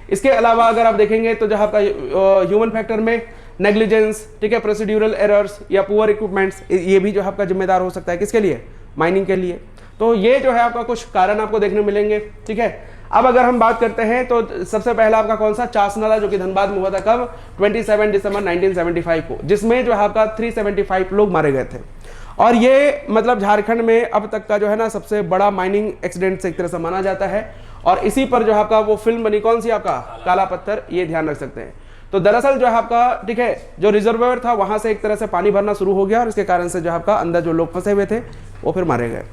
इसके अलावा अगर आप देखेंगे तो जहाँ आपका ह्यूमन फैक्टर में नेग्लिजेंस, ठीक है, प्रोसीड्यूरल एरर्स या पुअर इक्विपमेंट्स, ये भी जो है आपका जिम्मेदार हो सकता है, किसके लिए? माइनिंग के लिए। तो ये जो है आपका कुछ कारण आपको देखने मिलेंगे, ठीक है। अब अगर हम बात करते हैं तो सबसे पहला आपका कौन सा? चास नाला, जो कि धनबाद में हुआ था कब? 27 दिसंबर 1975 को, जिसमें जो है आपका 375 लोग मारे गए थे। और ये मतलब झारखंड में अब तक का जो है ना सबसे बड़ा माइनिंग एक्सीडेंट से एक तरह से माना जाता है। और इसी पर जो है आपका वो फिल्म बनी, कौन सी आपका? काला पत्थर, ये ध्यान रख सकते हैं। तो दरअसल जो है आपका, ठीक है, जो रिजर्वायर था वहां से एक तरह से पानी भरना शुरू हो गया और इसके कारण से जो है आपका अंदर जो लोग फंसे हुए थे वो फिर मारे गए।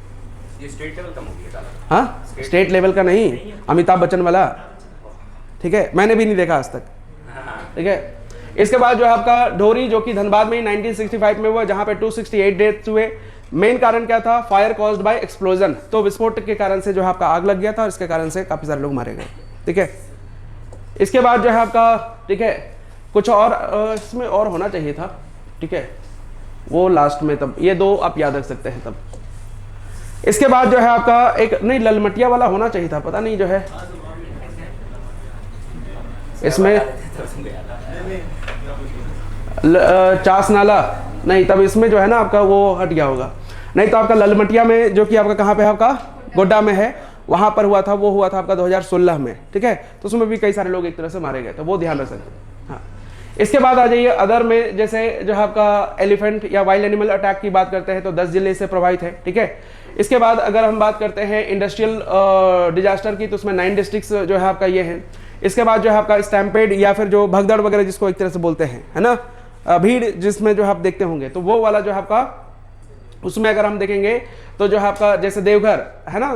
ये स्टेट लेवल का मूवी है? हाँ स्टेट लेवल का नहीं, अमिताभ बच्चन वाला, ठीक है, मैंने भी नहीं देखा आज तक, ठीक है। इसके बाद जो है आपका ढोरी, जो कि धनबाद में 1965 में हुआ, जहां पे 268 डेथ्स हुए। मेन कारण क्या था? फायर कॉज्ड बाय एक्सप्लोजन, तो विस्फोट के कारण से जो है आपका आग लग गया था और इसके कारण से काफी सारे लोग मारे गए, ठीक है। इसके बाद जो है आपका, ठीक है, कुछ और इसमें और होना चाहिए था, ठीक है, वो लास्ट में, तब ये 2 आप याद रख सकते हैं तब। इसके बाद जो है आपका एक, नहीं, ललमटिया वाला होना चाहिए था, पता नहीं जो है इसमें चास नाला नहीं, तब इसमें जो है ना आपका वो हट गया होगा। नहीं तो आपका ललमटिया में, जो कि आपका कहाँ पे है? आपका गोड्डा में है, वहां पर हुआ था, वो हुआ था आपका 2016 में, ठीक है। तो उसमें भी कई सारे लोग एक तरह से मारे गए, तो वो ध्यान रख सकते हैं। हाँ इसके बाद आ जाइए अदर में, जैसे जो है आपका एलिफेंट या वाइल्ड एनिमल अटैक की बात करते हैं तो 10 जिले से प्रभावित है, ठीक है। इसके बाद अगर हम बात करते हैं इंडस्ट्रियल डिजास्टर की, तो उसमें 9 डिस्ट्रिक्ट्स जो है आपका ये है। इसके बाद जो है आपका स्टैम्पेड या फिर जो भगदड़ वगैरह जिसको एक तरह से बोलते हैं, है ना, भीड़ जिसमें जो आप देखते होंगे, तो वो वाला जो है आपका, उसमें अगर हम देखेंगे तो जो है आपका जैसे देवघर है ना,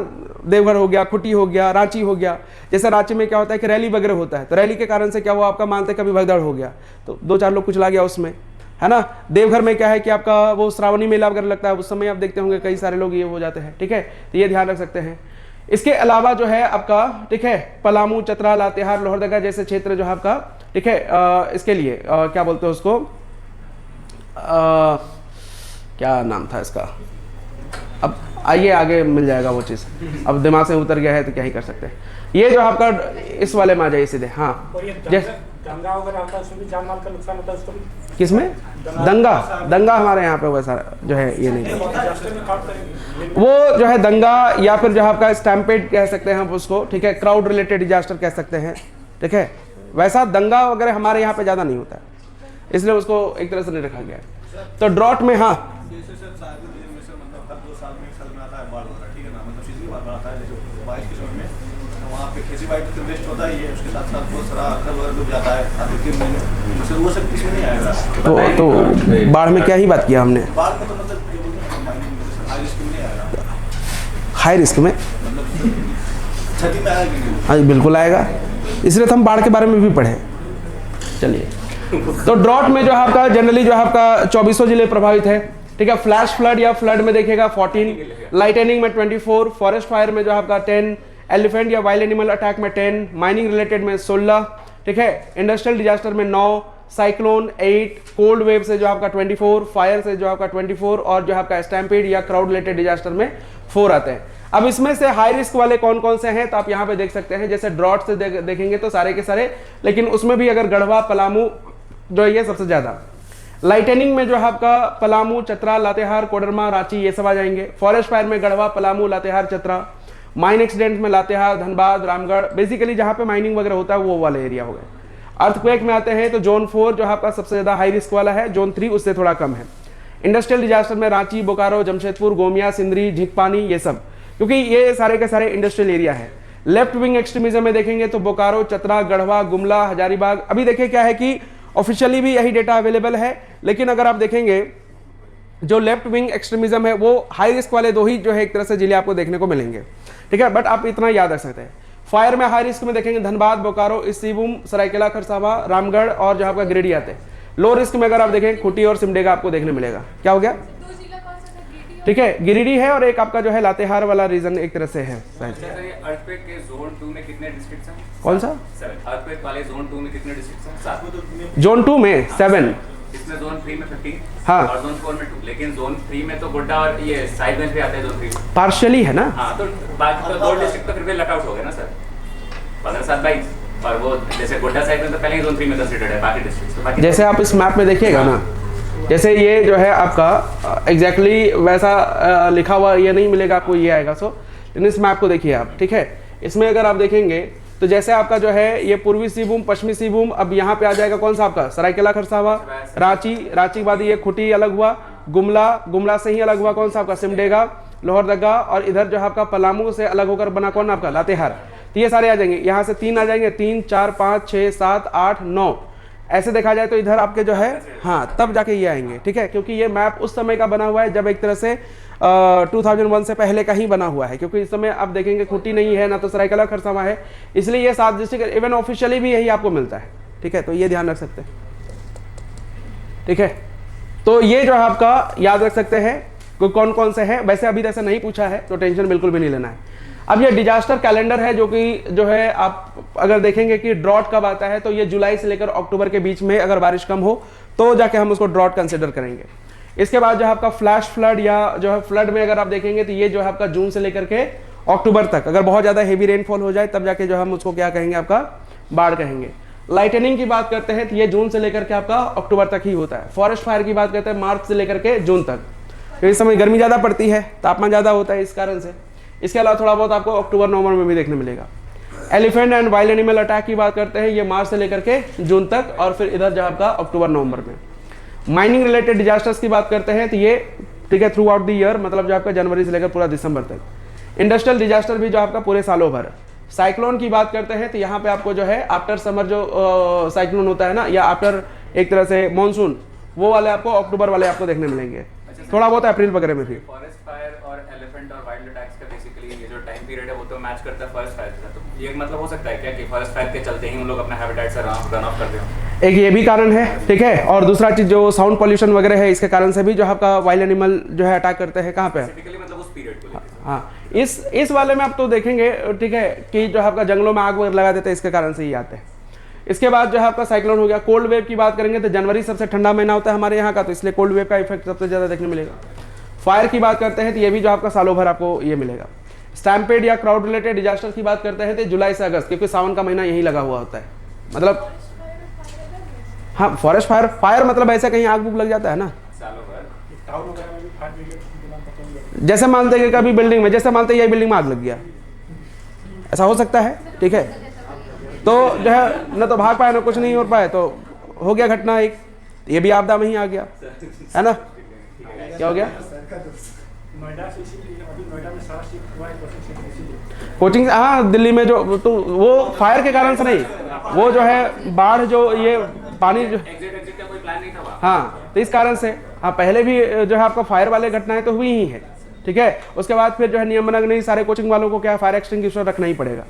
देवघर हो गया, खुटी हो गया, रांची हो गया। जैसे रांची में क्या होता है कि रैली वगैरह होता है, तो रैली के कारण से क्या हुआ आपका, मानते कभी भगदड़ हो गया तो 2-4 लोग कुचला गया उसमें, है ना। देवघर में क्या है कि आपका वो श्रावणी मेला वगैरह लगता है, उस समय आप देखते होंगे कई सारे लोग ये हो जाते हैं, ठीक है। तो ये ध्यान रख सकते हैं। इसके अलावा जो है आपका, ठीक है, पलामू, चतरा, लातेहार, लोहरदगा जैसे क्षेत्र जो है आपका, ठीक है, इसके लिए क्या बोलते हैं उसको, क्या नाम था इसका, अब आइए आगे मिल जाएगा वो चीज़, अब दिमाग से उतर गया है तो क्या ही कर सकते हैं। ये जो आपका इस वाले में आ जाइए सीधे। हाँ, जैसे दंगा वगैरह होता है उसमें भी जान माल का नुकसान होता है उसको भी। किसमें? दंगा हमारे यहाँ पे वैसा जो है ये नहीं, वो जो है दंगा या फिर जो आपका स्टैम्पेड कह सकते हैं हम उसको, ठीक है, क्राउड रिलेटेड डिजास्टर कह सकते हैं, ठीक है, वैसा दंगा वगैरह हमारे यहाँ पे ज़्यादा नहीं होता है, इसलिए उसको एक तरह से नहीं रखा गया है। तो ड्रॉट में, हाँ, तो बाढ़ में क्या ही बात किया हमने, हाई रिस्क में, हाँ बिल्कुल आएगा, इसलिए तो हम बाढ़ के बारे में भी पढ़े। चलिए, तो ड्रॉट में जो है आपका जनरली जो है आपका 2400 जिले प्रभावित है, ठीक है। फ्लैश फ्लड या फ्लड में देखिएगा 14, लाइटनिंग में 24, फॉरेस्ट फायर में जो है आपका 10, एलिफेंट या वाइल्ड एनिमल अटैक में 10, माइनिंग रिलेटेड में 16, ठीक है, इंडस्ट्रियल डिजास्टर में 9, साइक्लोन 8, कोल्ड वेव से जो आपका 24, फायर से जो आपका 24 और जो आपका स्टैम्पेड या क्राउड रिलेटेड डिजास्टर में 4 आते हैं। अब इसमें से हाई रिस्क वाले कौन कौन से हैं तो आप यहाँ पे देख सकते हैं, जैसे ड्रॉट से देखेंगे तो सारे के सारे, लेकिन उसमें भी अगर गढ़वा, पलामू जो ये सबसे ज्यादा। लाइटनिंग में जो है आपका पलामू, चतरा, लातेहार, कोडरमा, रांची ये सब आ जाएंगे। फॉरेस्ट फायर में गढ़वा, पलामू, लातेहार, चतरा। माइन एक्सीडेंट में लातेहार, धनबाद, रामगढ़, बेसिकली जहाँ पे माइनिंग वगैरह होता है वो वाले एरिया हो गए। अर्थक्वेक में आते हैं तो जोन 4 जो आपका सबसे ज्यादा हाई रिस्क वाला है, जोन 3 उससे थोड़ा कम है। इंडस्ट्रियल डिजास्टर में रांची, बोकारो, जमशेदपुर, गोमिया, सिंदरी, झींकपानी ये सब, क्योंकि ये सारे के सारे इंडस्ट्रियल एरिया है। लेफ्ट विंग एक्सट्रीमिज्म में देखेंगे तो बोकारो, चतरा, गढ़वा, गुमला, हजारीबाग। अभी देखिए क्या है कि ऑफिशियली भी यही डेटा अवेलेबल है, लेकिन अगर आप देखेंगे जो लेफ्ट विंग एक्सट्रीमिज्म है वो हाई रिस्क वाले 2 ही जो है एक तरह से जिले आपको देखने को मिलेंगे, ठीक है। बट आप इतना याद रख सकते हैं। फायर में हाई रिस्क में देखेंगे धनबाद, बोकारो, सिंहभूम, सरायकेला खरसावां, रामगढ़ और जो आपका गिरिडीह आते हैं। लो रिस्क में अगर आप देखें खूंटी और सिमडेगा आपको देखने मिलेगा। क्या हो गया? ठीक है, गिरिडीह है और एक आपका जो है लातेहार वाला रीजन एक तरह से है। अर्थक्वेक के जोन 2 में कितने डिस्ट्रिक्ट्स हैं? कौन सा? अर्थक्वेक वाले जोन 2 में कितने डिस्ट्रिक्ट्स हैं? 7। जोन 2 में 7, इसमें जोन 3 में 15, हाँ, और जोन 4 में 2। लेकिन जोन 3 में तो गोड्डा और ये साहिबगंज भी आते हैं जोन 3 में। पार्शियली है ना। हाँ, तो बाकी तो 2 डिस्ट्रिक्ट तो फिर भी लट आउट हो गए ना सर, 15-7-22। और वो जैसे गोड्डा साइड में तो पहले ही जोन 3 में कंसीडर्ड है, बाकी डिस्ट्रिक्ट्स तो बाकी जैसे आप इस मैप में देखिएगा ना, जैसे ये जो है आपका एग्जैक्टली वैसा लिखा हुआ ये नहीं मिलेगा आपको, ये आएगा। सो लेकिन इस मैप को देखिए आप, ठीक है। इसमें अगर आप देखेंगे तो जैसे आपका जो है ये पूर्वी सिंहभूम, पश्चिमी सिंहभूम, अब यहाँ पे आ जाएगा कौन सा आपका सरायकेला खरसावां, रांची, रांची के बाद ये खूंटी अलग हुआ, गुमला, गुमला से ही अलग हुआ कौन सा आपका सिमडेगा, लोहरदगा, और इधर जो आपका पलामू से अलग होकर बना कौन आपका लातेहार। तो ये सारे आ जाएंगे, यहाँ से 3 आ जाएंगे, 3, 4, 5, 6, 7, 8, 9 ऐसे देखा जाए तो इधर आपके जो है, हाँ, तब जाके ये आएंगे, ठीक है। क्योंकि ये मैप उस समय का बना हुआ है जब एक तरह से 2001 से पहले का ही बना हुआ है, क्योंकि इस समय आप देखेंगे खूंटी नहीं है ना तो सरायकेला खरसावां है, इसलिए ये 7 डिस्ट्रिक्ट इवन ऑफिशियली भी यही आपको मिलता है, ठीक है। तो ये ध्यान रख सकते हैं, ठीक है। तो ये जो है आपका याद रख सकते हैं कौन कौन से हैं। वैसे अभी ऐसा नहीं पूछा है तो टेंशन बिल्कुल भी नहीं लेना है। अब ये डिजास्टर कैलेंडर है जो कि जो है आप अगर देखेंगे कि ड्रॉट कब आता है तो ये जुलाई से लेकर अक्टूबर के बीच में अगर बारिश कम हो तो जाके हम उसको ड्रॉट कंसिडर करेंगे। इसके बाद जो है आपका फ्लैश फ्लड या जो है फ्लड में अगर आप देखेंगे तो ये जो है आपका जून से लेकर के अक्टूबर तक, अगर बहुत ज़्यादा हेवी रेनफॉल हो जाए तब जाके जो हम उसको क्या कहेंगे, आपका बाढ़ कहेंगे। लाइटनिंग की बात करते हैं तो ये जून से लेकर के आपका अक्टूबर तक ही होता है। फॉरेस्ट फायर की बात करते हैं मार्च से लेकर के जून तक, तो इस समय गर्मी ज़्यादा पड़ती है, तापमान ज़्यादा होता है इस कारण से। इसके अलावा थोड़ा बहुत आपको अक्टूबर नवंबर में भी देखने मिलेगा। Elephant and wild animal attack की बात करते हैं, ये मार्च से लेकर के जून तक, और फिर इधर जो आपका अक्टूबर नवंबर में। माइनिंग रिलेटेड डिजास्टर्स की बात करते हैं तो ये ठीक है थ्रू आउट द ईयर, मतलब जो आपका जनवरी से लेकर पूरा दिसंबर तक। इंडस्ट्रियल डिजास्टर भी जो आपका पूरे सालों भर। साइक्लोन की बात करते हैं तो यहाँ पे आपको जो है आफ्टर समर जो साइक्लोन होता है ना, या आफ्टर एक तरह से मानसून, वो वाले आपको अक्टूबर वाले आपको देखने मिलेंगे, थोड़ा बहुत अप्रैल वगैरह में भी। फॉरेस्ट फायर और एलिफेंट और वाइल्ड अटैक्स का बेसिकली ये जो टाइम पीरियड है वो तो मैच करता है फॉरेस्ट फायर से। तो ये मतलब हो सकता है क्या कि फॉरेस्ट फायर के चलते ही उन लोग अपना हैबिटेट से रन ऑफ करते हो? एक ये भी कारण है, ठीक है। और दूसरा चीज जो साउंड पॉल्यूशन वगैरह है, इसके कारण से भी जो आपका वाइल्ड एनिमल जो है अटैक करते हैं। कहाँ पे? बेसिकली मतलब उस पीरियड को लेकर। हाँ, इस वाले में आप तो देखेंगे, ठीक है, कि जो है आपका जंगलों में आग वगैरह लगा देते हैं, इसके कारण से ही आते हैं। इसके बाद जो है आपका साइक्लोन हो गया। कोल्ड वेव की बात करेंगे तो जनवरी सबसे ठंडा महीना होता है हमारे यहाँ का, तो इसलिए कोल्ड वेव का इफेक्ट सबसे ज़्यादा देखने मिलेगा। फायर की बात करते हैं तो ये भी जो आपका सालों भर आपको ये मिलेगा। स्टैम्पेड या क्राउड रिलेटेड डिजास्टर की बात करते हैं तो जुलाई से अगस्त, क्योंकि सावन का महीना यही लगा हुआ होता है। मतलब हाँ, फॉरेस्ट फायर मतलब ऐसा कहीं आग बुग लग जाता है ना, टाउन वगैरह में भी फायर ब्रिगेड बिना पता जैसे मानते हैं कि कभी बिल्डिंग में, जैसे मानते हैं यही बिल्डिंग में आग लग गया, ऐसा हो सकता है, ठीक है। तो जो है न तो भाग पाए ना कुछ नहीं हो पाए, तो हो गया घटना एक, ये भी आपदा में ही आ गया, है ना। क्या हो गया? नोएडा से इसीलिए अभी नोएडा में सारा शिफ्ट हुआ है कोचिंग सेंटर इसीलिए। कोचिंग, हाँ, दिल्ली में जो तो वो फायर के कारण से नहीं, वो जो है बाढ़, जो ये पानी जो एग्जिट का कोई प्लान नहीं था वहाँ। हाँ, तो इस कारण से हाँ, पहले भी जो है आपका फायर वाले घटनाएं तो हुई ही है, ठीक है। उसके बाद फिर जो है नियम बना नहीं, सारे कोचिंग वालों को क्या फायर एक्सटिंग्विशर रखना ही पड़ेगा,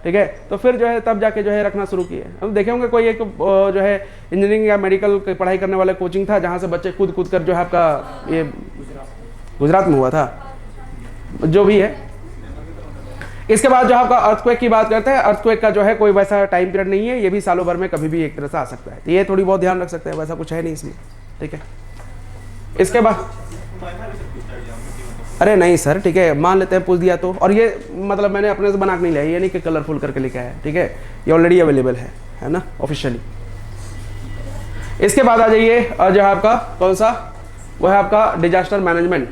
ठीक है। तो फिर जो है तब जाके जो है रखना शुरू किए। हम देखे होंगे कोई एक जो है इंजीनियरिंग या मेडिकल की पढ़ाई करने वाला कोचिंग था, जहाँ से बच्चे कूद कर जो है आपका ये गुजरात में हुआ था, जो भी है। इसके बाद जो आपका अर्थक्वेक की बात करते हैं, अर्थक्वेक का जो है कोई वैसा टाइम पीरियड नहीं है, ये भी सालों भर में कभी भी एक तरह से आ सकता है, तो ये थोड़ी बहुत ध्यान रख सकते हैं, वैसा कुछ है नहीं इसमें, ठीक है। इसके बाद अरे नहीं सर, ठीक है, मान लेते हैं पूछ दिया तो, और ये मतलब मैंने अपने से बना के नहीं लिया, ये नहीं कि कलरफुल करके लिखा है, ठीक है, ये ऑलरेडी अवेलेबल है ना, ऑफिशियली। इसके बाद आ जाइए जो है आपका कौन सा, वो है आपका डिजास्टर मैनेजमेंट।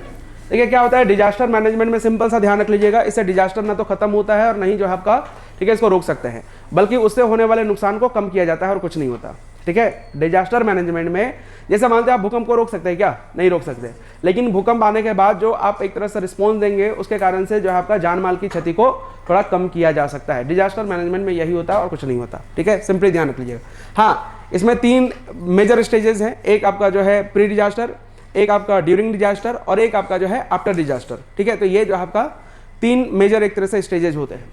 देखिए क्या होता है डिजास्टर मैनेजमेंट में, सिंपल सा ध्यान रख लीजिएगा, इससे डिजास्टर ना तो खत्म होता है और नहीं जो है आपका, ठीक है, इसको रोक सकते हैं, बल्कि उससे होने वाले नुकसान को कम किया जाता है और कुछ नहीं होता, ठीक है। डिजास्टर मैनेजमेंट में जैसे मानते हैं आप भूकंप को रोक सकते हैं क्या? नहीं रोक सकते, लेकिन भूकंप आने के बाद जो आप एक तरह से रिस्पॉन्स देंगे, उसके कारण से जो है आपका जान माल की क्षति को थोड़ा कम किया जा सकता है। डिजास्टर मैनेजमेंट में यही होता है और कुछ नहीं होता, ठीक है, सिंपली ध्यान रख लीजिएगा। हाँ, इसमें 3 मेजर स्टेजेस हैं, एक आपका जो है प्री डिजास्टर, एक आपका ड्यूरिंग डिजास्टर और एक आपका जो है आफ्टर डिजास्टर, ठीक है। तो ये जो आपका 3 मेजर एक तरह से स्टेजेस होते हैं।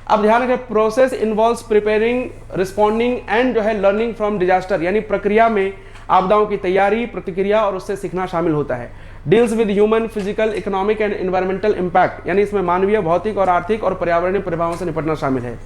अब ध्यान रखें, process involves preparing, responding and जो है लर्निंग फ्रॉम डिजास्टर, यानी प्रक्रिया में आपदाओं की तैयारी, प्रतिक्रिया और उससे सीखना शामिल होता है। Deals with human, physical, economic and environmental impact, यानी इसमें मानवीय, भौतिक और आर्थिक और पर्यावरणीय प्रभावों से निपटना शामिल है।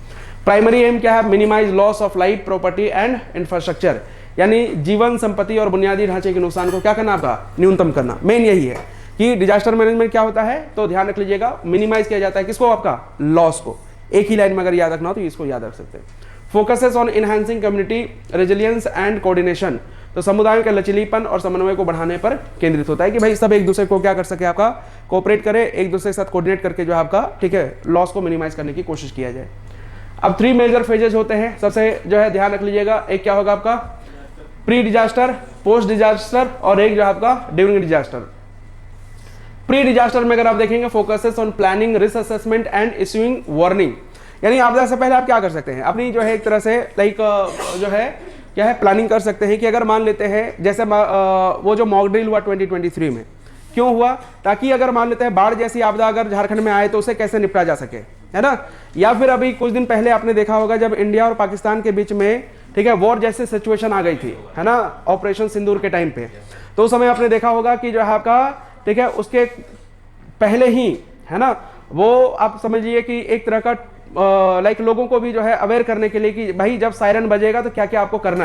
प्राइमरी एम क्या है? Minimise loss of life, property and infrastructure, यानी जीवन, संपत्ति और बुनियादी ढांचे के नुकसान को क्या करना, आपका न्यूनतम करना। मेन यही है कि डिजास्टर मैनेजमेंट क्या होता है, तो ध्यान रख लीजिएगा, मिनिमाइज किया जाता है किसको, आपका लॉस को। एक ही लाइन में अगर याद रखना हो तो इसको याद रख सकते हैं। Focuses on enhancing community resilience and coordination, तो समुदायों के लचीलीपन और समन्वय को बढ़ाने पर केंद्रित होता है कि भाई सब एक दूसरे को क्या कर सके, आपका कोऑपरेट करे, एक दूसरे के साथ कोऑर्डिनेट करके जो है आपका, ठीक है, लॉस को मिनिमाइज करने की कोशिश किया जाए। अब 3 मेजर फेजेस होते हैं, सबसे जो है ध्यान रख लीजिएगा, एक क्या होगा आपका प्री डिजास्टर, पोस्ट डिजास्टर और एक जो है आपका ड्यूरिंग डिजास्टर। प्री डिजास्टर में अगर आप देखेंगे, focuses on planning, risk assessment and issuing warning, यानी आपदा से पहले आप क्या कर सकते हैं, अपनी जो है एक तरह से लाइक जो है क्या है प्लानिंग कर सकते हैं कि अगर मान लेते हैं जैसे वो जो मॉक ड्रिल हुआ 2023 में, क्यों हुआ, ताकि अगर मान लेते हैं बाढ़ जैसी आपदा अगर झारखंड में आए तो उसे कैसे निपटा जा सके, है ना। या फिर अभी कुछ दिन पहले आपने देखा होगा जब इंडिया और पाकिस्तान के बीच में, ठीक है, वॉर जैसी सिचुएशन आ गई थी, है ना, ऑपरेशन सिंदूर के टाइम पे, तो उस समय आपने देखा होगा कि जो है आपका, ठीक है, उसके पहले ही, है ना, वो आप समझिए कि एक तरह का लाइक लोगों को भी जो है अवेयर करने के लिए कि भाई जब सायरन बजेगा तो क्या क्या आपको करना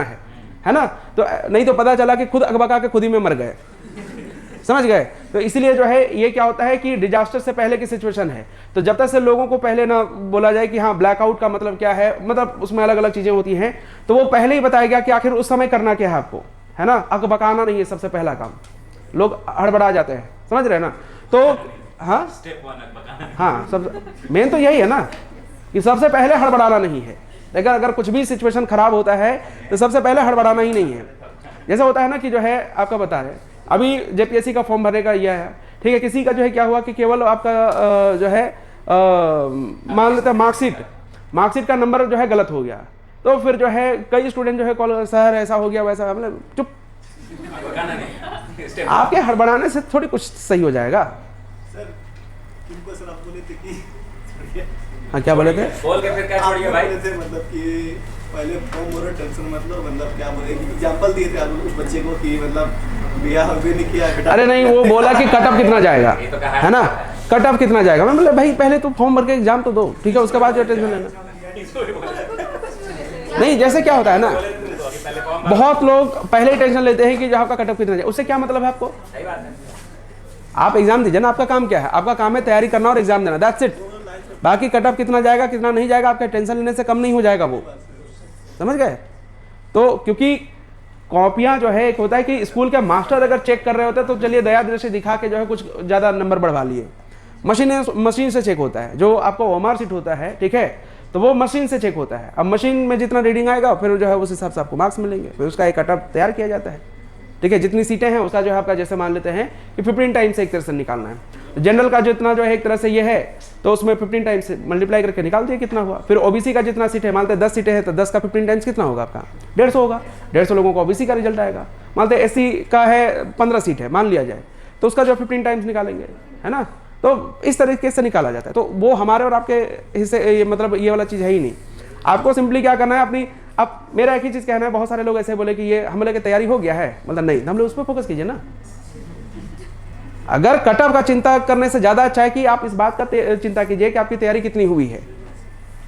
है ना। तो नहीं तो पता चला कि खुद अगबका के खुद ही में मर गए, समझ गए। तो इसलिए जो है ये क्या होता है कि डिजास्टर से पहले की सिचुएशन है, तो जब तक से लोगों को पहले ना बोला जाए कि हाँ ब्लैकआउट का मतलब क्या है, मतलब उसमें अलग अलग चीजें होती हैं, तो वो पहले ही बताया गया कि आखिर उस समय करना क्या है आपको, है ना। अगबकाना नहीं है सबसे पहला काम, लोग हड़बड़ा जाते हैं, समझ रहे हैं ना। तो हाँ हाँ, सब मेन तो यही है ना कि सबसे पहले हड़बड़ाना नहीं है, लेकिन अगर कुछ भी सिचुएशन खराब होता है तो सबसे पहले हड़बड़ाना ही नहीं है। जैसा होता है ना कि जो है आपका बता रहे अभी जेपीएससी का फॉर्म भरने का यह है, ठीक है, किसी का जो है क्या हुआ कि केवल आपका जो है मान लेते हैं मार्कशीट का नंबर जो है गलत हो गया, तो फिर जो है कई स्टूडेंट जो है कॉल, सर ऐसा हो गया वैसा, मतलब चुप, आपके हड़बड़ाने से थोड़ी कुछ सही हो जाएगा। सर आप बोले थे कि हाँ क्या बोले थे, बोल के फिर क्या छोड़िए भाई, मतलब कि पहले फॉर्म और टेंशन मतलब क्या बोले, एग्जांपल दिए थे आप कुछ बच्चे को कि मतलब बियाह भी नहीं किया। अरे नहीं, वो बोला कि कटअप कितना जाएगा, ये तो है ना, कट ऑफ कितना जाएगा। मैं बोले भाई पहले तो फॉर्म भर के एग्जाम तो दो, ठीक है, उसके बाद जो टेंशन लेना। नहीं, जैसे क्या होता है ना, बहुत लोग पहले ही टेंशन लेते हैं कि जो आपका कट ऑफ कितना जाए। उससे क्या मतलब है आपको? सही बात है। आप एग्जाम दीजिए ना, आपका काम क्या है? आपका काम है तैयारी करना और एग्जाम देना, दैट्स इट। बाकी कट ऑफ कितना जाएगा कितना नहीं जाएगा आपके टेंशन लेने से कम नहीं हो जाएगा वो, समझ गए? तो क्योंकि कॉपियां जो है, एक होता है कि स्कूल के मास्टर अगर चेक कर रहे होते हैं तो चलिए दया दृष्टि दिखा के जो है कुछ ज़्यादा नंबर बढ़वा लिए। मशीन से चेक होता है, जो आपका ओएमआर शीट होता है, ठीक है, तो वो मशीन से चेक होता है। अब मशीन में जितना रीडिंग आएगा फिर जो है उस हिसाब से आपको मार्क्स मिलेंगे, फिर उसका एक कट ऑफ तैयार किया जाता है, ठीक है। जितनी सीटें हैं उसका जो है आपका, जैसे मान लेते हैं कि 15 टाइम से एक तरह से निकालना है। जनरल का जितना जो है एक तरह से ये है तो उसमें 15 टाइम से मल्टीप्लाई करके निकाल दिए कितना हुआ। फिर ओबीसी का जितना सीट है, मानते हैं 10 सीटें हैं तो 10 का 15 टाइम्स कितना होगा आपका? 150 होगा। 150 लोगों को ओबीसी का रिजल्ट आएगा। मानते हैं एससी का है 15 सीट है मान लिया जाए, तो उसका जो 15 टाइम्स निकालेंगे, है ना। तो इस तरीके से निकाला जाता है। तो वो हमारे और आपके हिस्से, मतलब ये वाला चीज़ है ही नहीं। आपको सिंपली क्या करना है अपनी, अब मेरा एक ही चीज़ कहना है, बहुत सारे लोग ऐसे बोले कि ये हमले की तैयारी हो गया है, मतलब नहीं, हम लोग उस पर फोकस कीजिए ना। अगर कट ऑफ का चिंता करने से ज़्यादा अच्छा है कि आप इस बात का चिंता कीजिए कि आपकी तैयारी कितनी हुई है,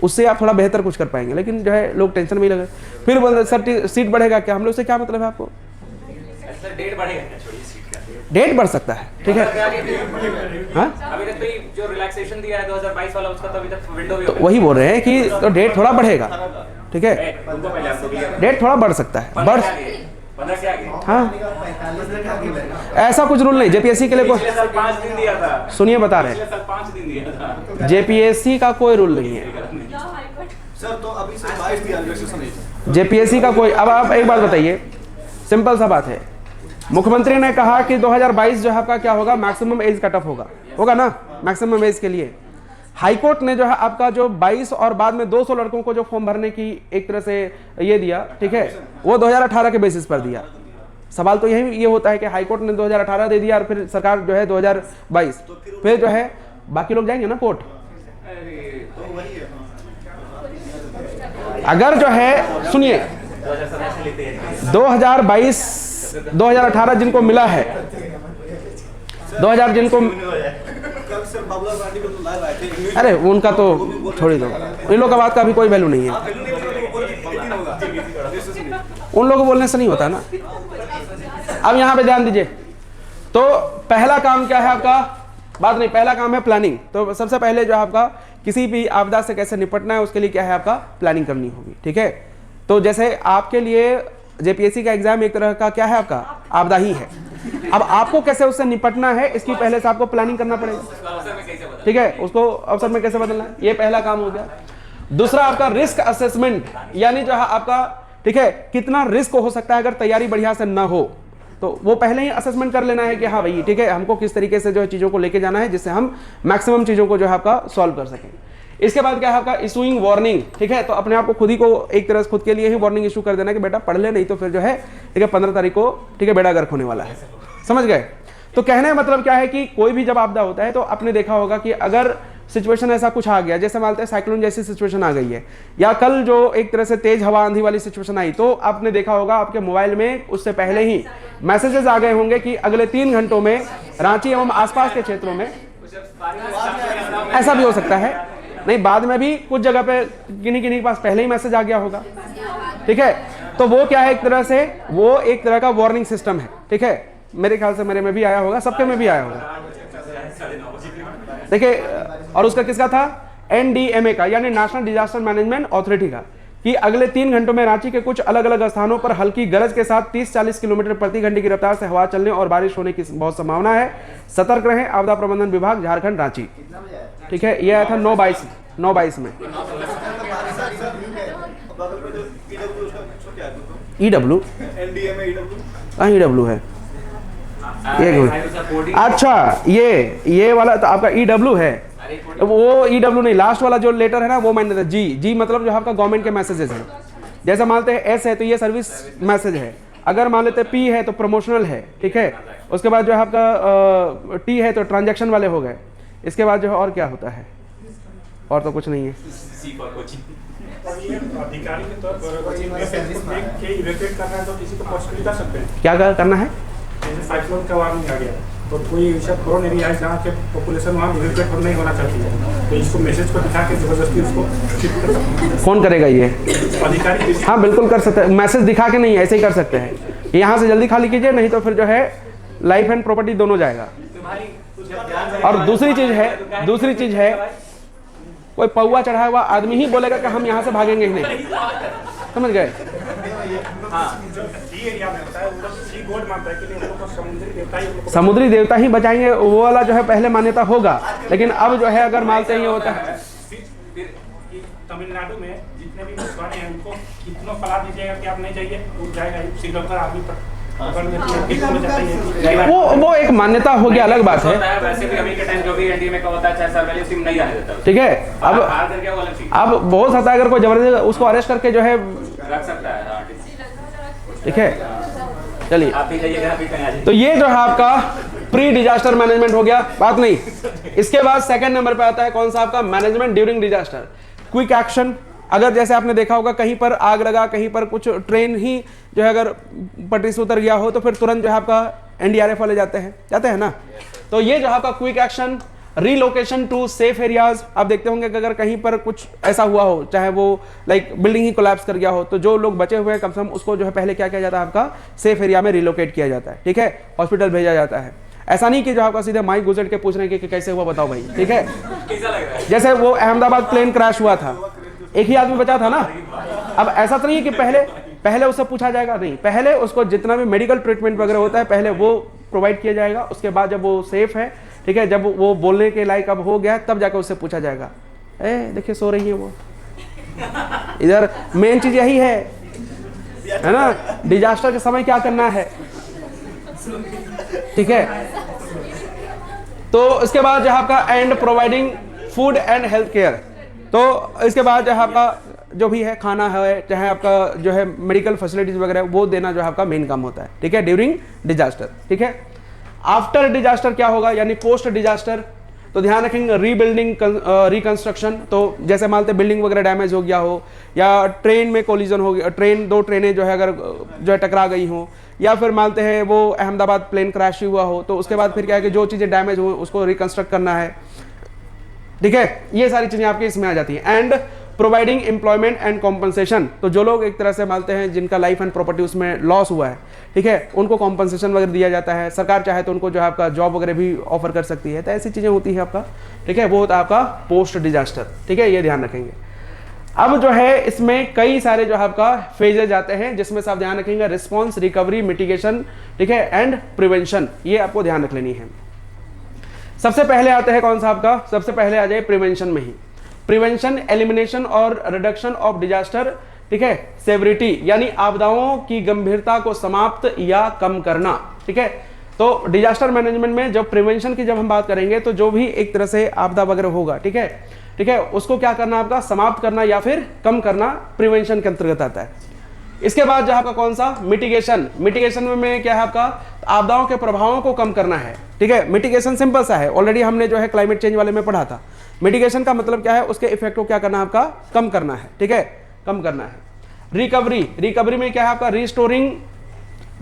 उससे आप थोड़ा बेहतर कुछ कर पाएंगे। लेकिन जो है लोग टेंशन में ही लगे, फिर बोल सर सीट बढ़ेगा क्या, हम लोग से क्या मतलब है आपको? डेट बढ़ेगा क्या? छोड़िए सीट का, डेट बढ़ सकता है, ठीक है। हाँ, अभी तक तो जो रिलैक्सेशन दिया है 2022 वाला, उसका तो अभी तक विंडो भी तो वही बोल रहे हैं कि तो डेट थोड़ा बढ़ेगा, ठीक है, डेट थोड़ा बढ़ सकता है, बढ़, 15 से आगे। हाँ, ऐसा कुछ रूल नहीं जेपीएससी के लिए। पिछले साल 5 दिन दिया था, सुनिए बता रहे पिछले साल 5 दिन दिया था। हैं, जेपीएससी का कोई रूल नहीं है। सर तो अभी से 22 दिया रिलैक्सेशन है। जेपीएससी का कोई, अब आप एक बात बताइए, सिंपल सा बात है, मुख्यमंत्री ने कहा कि 2022 जो है आपका क्या होगा, मैक्सिमम एज कट ऑफ होगा ना, मैक्सिमम एज के लिए। हाईकोर्ट ने जो है आपका जो 22 और बाद में 200 लड़कों को जो फॉर्म भरने की एक तरह से ये दिया, ठीक है, वो 2018 के बेसिस पर दिया। सवाल तो यही ये होता है कि हाईकोर्ट ने 2018 दे दिया और फिर सरकार जो है 2022, फिर जो है बाकी लोग जाएंगे ना कोर्ट। अगर जो है सुनिए 2018 जिनको मिला है, 2000 जिनको, अरे उनका तो छोड़ दो, इन लोगों का बात का भी कोई वैल्यू नहीं है, उन लोगों को बोलने से नहीं होता ना। अब यहाँ पे ध्यान दीजिए, तो पहला काम क्या है आपका, बात नहीं, पहला काम है प्लानिंग। तो सबसे पहले जो है आपका किसी भी आपदा से कैसे निपटना है उसके लिए क्या है आपका प्लानिंग करनी होगी, ठीक है। तो जैसे आपके लिए जेपीएससी का एग्जाम एक तरह का क्या है आपका आपदा ही है। अब आपको कैसे उससे निपटना है इसकी पहले से आपको प्लानिंग करना पड़ेगा, ठीक है, उसको अवसर में कैसे बदलना है, ये पहला काम हो गया। दूसरा आपका रिस्क असेसमेंट, यानी जो है आपका, ठीक है, कितना रिस्क हो सकता है अगर तैयारी बढ़िया से ना हो, तो वो पहले ही असेसमेंट कर लेना है कि हाँ भाई ठीक है, हमको किस तरीके से जो है चीज़ों को लेके जाना है जिससे हम मैक्सिमम चीज़ों को जो है आपका सॉल्व कर सकें। इसके बाद क्या है आपका इशूइंग वार्निंग, ठीक है, तो अपने आप को खुद ही को एक तरह से खुद के लिए ही वार्निंग इशू कर देना कि बेटा पढ़ ले, नहीं तो फिर जो है ठीक है 15 तारीख को ठीक है बेड़ा गर्क होने वाला है, समझ गए। तो कहने का मतलब क्या है कि कोई भी जब आपदा होता है तो आपने देखा होगा कि अगर सिचुएशन ऐसा कुछ आ गया, जैसे मानते हैं साइक्लोन जैसी सिचुएशन आ गई है, या कल जो एक तरह से तेज हवा आंधी वाली सिचुएशन आई, तो आपने देखा होगा आपके मोबाइल में उससे पहले ही मैसेजेस आ गए होंगे कि अगले 3 घंटों में रांची एवं आसपास के क्षेत्रों में ऐसा भी हो सकता है। नहीं, बाद में भी कुछ जगह पे किन्हीं के पास पहले ही मैसेज आ गया होगा, ठीक है। तो वो क्या है, एक तरह से वो एक तरह का वार्निंग सिस्टम है, ठीक है। मेरे ख्याल से मेरे में भी आया होगा, सबके में भी आया होगा, देखिए। और उसका किसका था, एनडीएमए का, यानी नेशनल डिजास्टर मैनेजमेंट अथॉरिटी का, कि अगले 3 घंटों में रांची के कुछ अलग अलग स्थानों पर हल्की गरज के साथ 30-40 किलोमीटर प्रति घंटे की रफ्तार से हवा चलने और बारिश होने की बहुत संभावना है। सतर्क रहें, आपदा प्रबंधन विभाग झारखंड रांची, ठीक है। यह आया था 9/22 में। ईडब्ल्यू, कहाँ ईडब्ल्यू है, अच्छा ये वाला तो आपका ईडब्ल्यू है, वो ईडब्ल्यू नहीं, लास्ट वाला जो लेटर है ना वो मैंने जी मतलब जो आपका गवर्नमेंट के मैसेजेस हैं। जैसे मानते हैं एस है तो ये सर्विस मैसेज है, अगर मान लेते पी है तो प्रमोशनल है, ठीक है। उसके बाद जो है आपका टी है तो ट्रांजैक्शन वाले हो गए। इसके बाद जो है और क्या होता है, और तो कुछ नहीं है। अधिकारी के तौर पर क्या करना है, जैसे साइक्लोन का वार्निंग आ गया, तो कोई ऐसा प्रोन एरिया है जहाँ के पॉपुलेशन वहाँ इवेक्यूएट नहीं होना चाहती है, तो इसको मैसेज को दिखा के जबरदस्ती उसको शिफ्ट कर सकते हैं। कौन करेगा ये? अधिकारी। हाँ बिल्कुल कर सकते हैं, मैसेज दिखा के नहीं, ऐसे ही कर सकते हैं। यहाँ से जल्दी खाली कीजिए, नहीं तो फिर जो है लाइफ एंड प्रॉपर्टी दोनों जाएगा। और दूसरी चीज है कोई पौवा चढ़ाया हुआ आदमी ही बोलेगा कि हम यहाँ से भागेंगे ही नहीं, समझ गए? समुद्री देवता ही बचाएंगे, वो वाला जो है पहले मान्यता होगा, लेकिन अब जो है अगर मानते ही होता है। तमिलनाडु में जितने भी मछुआरे हैं उनको कितना सलाह दीजिएगा कि आप नहीं जाइए, वो जाएगा श्रीलंका आदमी पर वो एक मान्यता हो गया, अलग बात है। वैसे भी अभी के टाइम जो भी एनडीए में का होता है, चाहे सर्वेलेंस टीम नहीं आने देता, ठीक है। अब बहुत सकता है अगर कोई जबरदस्ती उसको अरेस्ट करके जो है रख सकता है, ठीक है। चलिए, तो ये जो है आपका प्री डिजास्टर मैनेजमेंट हो गया, बात नहीं। इसके बाद सेकंड नंबर पे आता है कौन सा आपका? Management during disaster. Quick action. अगर जैसे आपने देखा होगा कहीं पर आग लगा, कहीं पर कुछ ट्रेन ही जो है अगर पटरी से उतर गया हो, तो फिर तुरंत जो है आपका एनडीआरएफ वाले जाते हैं ना। तो ये जो है आपका quick action. Relocation to safe areas. आप देखते होंगे कि अगर कहीं पर कुछ ऐसा हुआ हो, चाहे वो लाइक बिल्डिंग ही कोलैप्स कर गया हो, तो जो लोग बचे हुए हैं कम से कम उसको जो है पहले क्या किया जाता है? आपका सेफ एरिया में रिलोकेट किया जाता है, ठीक है। हॉस्पिटल भेजा जाता है। ऐसा नहीं कि जो आपका सीधे माइक गुजर के पूछ रहे हैं कि कैसे हुआ बताओ भाई, ठीक है। जैसे वो अहमदाबाद प्लेन क्रैश हुआ था, एक ही आदमी बचा था ना। अब ऐसा तो नहीं है कि पहले उससे पूछा जाएगा, नहीं, पहले उसको जितना भी मेडिकल ट्रीटमेंट वगैरह होता है पहले वो प्रोवाइड किया जाएगा। उसके बाद जब वो सेफ है, ठीक है, जब वो बोलने के लायक अब हो गया, तब जाकर उससे पूछा जाएगा। देखिए सो रही है वो। इधर मेन चीज यही है ना, डिजास्टर के समय क्या करना है, ठीक है। तो इसके बाद जो है आपका and providing food and health care. तो इसके बाद जो है आपका जो भी है खाना है, चाहे आपका जो है मेडिकल फैसिलिटीज वगैरह, वो देना जो है आपका मेन काम होता है, ठीक है, ड्यूरिंग डिजास्टर, ठीक है। आफ्टर डिजास्टर क्या होगा, यानी पोस्ट डिजास्टर। तो ध्यान रखेंगे रीबिल्डिंग, रिकंस्ट्रक्शन। तो जैसे मानते बिल्डिंग वगैरह डैमेज हो गया हो, या ट्रेन में कोलिजन हो गया, दो ट्रेनें जो है अगर जो है टकरा गई हो, या फिर मानते हैं वो अहमदाबाद प्लेन क्रैश हुआ हो, तो उसके बाद फिर क्या है कि जो चीज़ें डैमेज हुई उसको रिकंस्ट्रक्ट करना है, ठीक है। ये सारी चीज़ें आपके इसमें आ जाती हैं। And providing employment and compensation. तो जो लोग एक तरह से मानते हैं जिनका लाइफ एंड प्रॉपर्टी उसमें लॉस हुआ है, ठीक है, उनको कॉम्पनसेशन वगैरह दिया जाता है। सरकार चाहे तो उनको जो है आपका जॉब वगैरह भी ऑफर कर सकती है। तो ऐसी चीज़ें होती है आपका, ठीक है, वो होता है आपका पोस्ट डिजास्टर, ठीक है, ये ध्यान रखेंगे। अब जो है इसमें कई सारे जो है आपका फेजेज आते हैं, जिसमें से आप ध्यान रखेंगे रिस्पॉन्स, रिकवरी, मिटिगेशन, ठीक है, एंड प्रिवेंशन। ये आपको ध्यान रख लेनी है। सबसे पहले आते हैं कौन सा आपका? सबसे पहले आ जाए प्रिवेंशन में ही। प्रिवेंशन, एलिमिनेशन और रिडक्शन ऑफ डिजास्टर, ठीक है, सेवरिटी, यानी आपदाओं की गंभीरता को समाप्त या कम करना, ठीक है। तो डिजास्टर मैनेजमेंट में जब प्रिवेंशन की जब हम बात करेंगे, तो जो भी एक तरह से आपदा वगैरह होगा, ठीक है, ठीक है, उसको क्या करना आपका? समाप्त करना या फिर कम करना प्रिवेंशन के अंतर्गत आता है। इसके बाद जो आपका कौन सा? मिटिगेशन। मिटिगेशन में क्या है आपका? आपदाओं के प्रभावों को कम करना है, ठीक है। मिटिगेशन सिंपल सा है, ऑलरेडी हमने जो है क्लाइमेट चेंज वाले में पढ़ा था। मिटिगेशन का मतलब क्या है? उसके इफेक्ट को क्या करना है आपका? कम करना है, ठीक है, कम करना है। रिकवरी, रिकवरी में क्या है आपका? रिस्टोरिंग,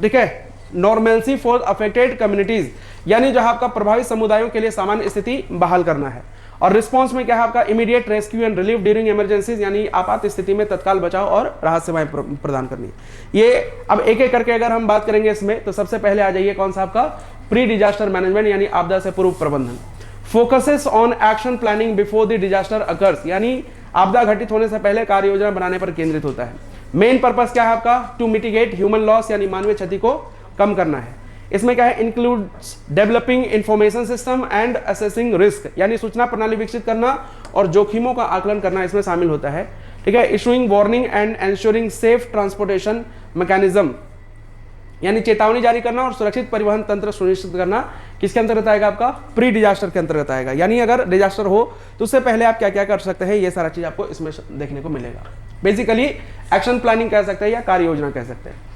ठीक है, नॉर्मेल्सी फॉर अफेक्टेड कम्युनिटीज, यानी जो है आपका प्रभावित समुदायों के लिए सामान्य स्थिति बहाल करना है। और रिस्पांस में क्या है आपका? Immediate rescue and relief during emergencies, यानी आपात स्थिति में तत्काल बचाव और राहत सेवाएं प्रदान करनी। ये अब एक एक करके अगर हम बात करेंगे इसमें, तो सबसे पहले आ जाइए कौन सा आपका? प्री डिजास्टर मैनेजमेंट, यानी आपदा से पूर्व प्रबंधन। Focuses on action planning before the disaster occurs, यानी आपदा घटित होने से पहले कार्य योजना बनाने पर केंद्रित होता है। मेन पर्पस क्या है आपका? टू मिटिगेट ह्यूमन लॉस, यानी मानवीय क्षति को कम करना है। इसमें क्या है? Includes developing information system and assessing risk, यानी सूचना प्रणाली विकसित करना और जोखिमों का आकलन करना इसमें शामिल होता है, ठीक है। Issuing warning and ensuring safe transportation mechanism, यानी चेतावनी जारी करना और सुरक्षित परिवहन तंत्र सुनिश्चित करना किसके अंतर्गत आएगा आपका? प्री डिजास्टर के अंतर्गत आएगा। यानी अगर डिजास्टर हो तो उससे पहले आप क्या क्या कर सकते हैं, ये सारा चीज आपको इसमें देखने को मिलेगा। बेसिकली एक्शन प्लानिंग कह सकते हैं या कार्य योजना कह सकते हैं।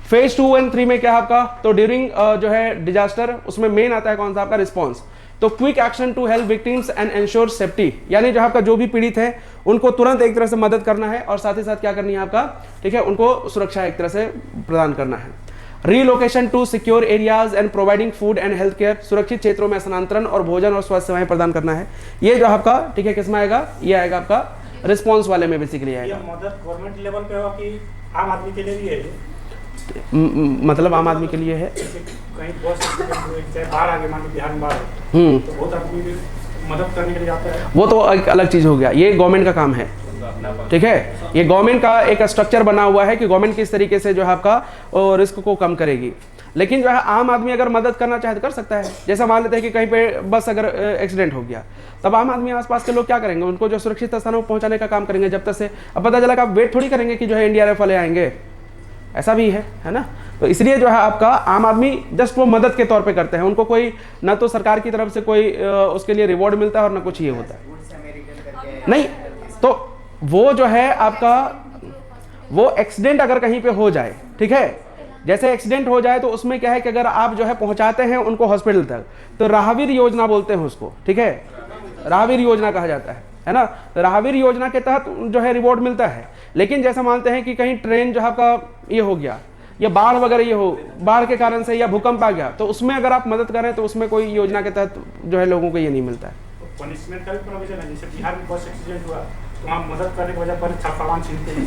फेज 2 और 3 में क्या है आपका? तो ड्यूरिंग जो है डिजास्टर, उसमें मेन आता है कौन सा आपका? रिस्पॉन्स। तो quick action to help victims and ensure safety, यानी जो आपका जो भी पीड़ित है उनको तुरंत एक तरह से मदद करना है और साथ ही साथ क्या करनी है आपका? ठीक है, उनको सुरक्षा एक तरह से प्रदान करना है। Relocation to secure areas and providing food and health care, सुरक्षित क्षेत्रों में स्थानांतरण और भोजन और स्वास्थ्य सेवाएं प्रदान करना है। ये जो आपका, ठीक है, किसमें आएगा, ये आएगा आपका रिस्पॉन्स वाले में बेसिकली आएगा। ये मदद गवर्नमेंट लेवल पे होगा कि आम आदमी के लिए भी है? मतलब आम आदमी के लिए है, कहीं बस चाहे बाहर आगे, मान लो बिहार में बाहर है, तो बहुत आदमी मदद करने के लिए जाता है। वो तो एक अलग चीज़ हो गया, ये गवर्नमेंट का काम है, ठीक है। ये गवर्नमेंट का एक स्ट्रक्चर बना हुआ है कि गवर्नमेंट किस तरीके से जो है आपका रिस्क को कम करेगी। लेकिन जो है आम आदमी अगर मदद करना चाहे तो कर सकता है। जैसा मान लेते हैं कि कहीं पे बस अगर एक्सीडेंट हो गया, तब आम आदमी आसपास के लोग क्या करेंगे, उनको जो सुरक्षित स्थानों पर पहुंचाने का काम करेंगे। जब तक से अब पता चला कि आप वेट थोड़ी करेंगे कि जो है NDRF वाले आएंगे, ऐसा भी है ना। तो इसलिए जो है आपका आम आदमी जस्ट वो मदद के तौर पे करते हैं, उनको कोई ना तो सरकार की तरफ से कोई उसके लिए रिवॉर्ड मिलता है और ना कुछ ये होता है नहीं। तो वो जो है आपका, वो एक्सीडेंट अगर कहीं पे हो जाए, ठीक है, जैसे एक्सीडेंट हो जाए तो उसमें क्या है कि अगर आप जो है पहुंचाते हैं उनको हॉस्पिटल तक, तो राहवीर योजना बोलते हैं उसको, ठीक है, राहवीर योजना कहा जाता है ना। राहवीर योजना के तहत जो है रिवॉर्ड मिलता है। लेकिन जैसा मानते हैं कि कहीं ट्रेन जो आपका ये हो गया, या बाढ़ वगैरह ये हो, बाढ़ के कारण से या भूकंप आ गया, तो उसमें अगर आप मदद करें तो उसमें कोई योजना के तहत जो है लोगों को ये नहीं मिलता है। पनिशमेंट का भी प्रोविजन है, जैसे बिहार में बस एक्सीडेंट हुआ तो हम मदद करने की वजह पर सामान छीनते हैं।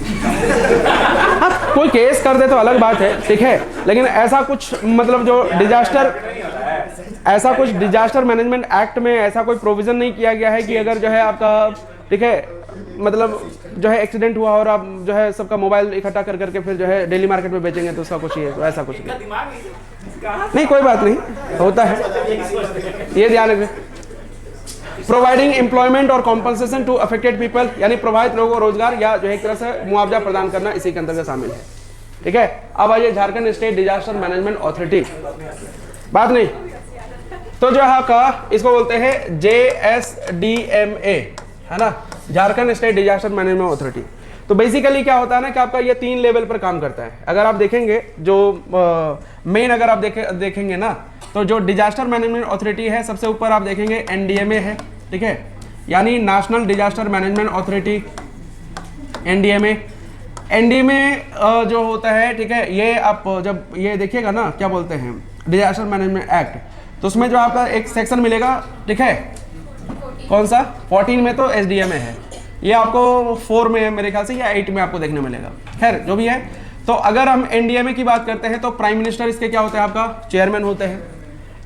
हाँ, कोई केस कर दे तो अलग बात है, ठीक है, लेकिन ऐसा कुछ मतलब जो ऐसा कुछ डिजास्टर मैनेजमेंट एक्ट में ऐसा कोई प्रोविजन नहीं किया गया है कि अगर जो है आपका, ठीक है, मतलब जो है एक्सीडेंट हुआ और आप जो है सबका मोबाइल इकट्ठा कर करके फिर जो है डेली मार्केट में बेचेंगे तो उसका कुछ ही है, तो ऐसा कुछ नहीं, कोई बात नहीं, होता है, ये ध्यान रखें। प्रोवाइडिंग एम्प्लॉयमेंट और कॉम्पनसेशन टू अफेक्टेड पीपल, यानी प्रभावित लोगों को रोजगार या जो है एक तरह से मुआवजा प्रदान करना इसी के अंतर्गत शामिल है, ठीक है। अब आइए Jharkhand state disaster management authority, बात नहीं तो जो है आपका इसको बोलते हैं JSDMA, है ना, Jharkhand state disaster management authority. तो बेसिकली क्या होता है ना कि आपका ये 3 लेवल पर काम करता है। अगर आप देखेंगे जो मेन अगर आप देखेंगे ना, तो जो डिजास्टर मैनेजमेंट अथॉरिटी है सबसे ऊपर आप देखेंगे NDMA है, ठीक है, यानी national disaster management authority, NDMA जो होता है, ठीक है, ये आप जब ये देखिएगा ना क्या बोलते हैं डिजास्टर मैनेजमेंट एक्ट, तो उसमें जो आपका एक सेक्शन मिलेगा, ठीक है, कौन सा 14 में तो SDMA है, ये आपको 4 में मेरे ख्याल से या 8 में आपको देखने मिलेगा, खैर जो भी है। तो अगर हम NDMA की बात करते हैं तो प्राइम मिनिस्टर इसके क्या होते हैं, आपका चेयरमैन होते हैं।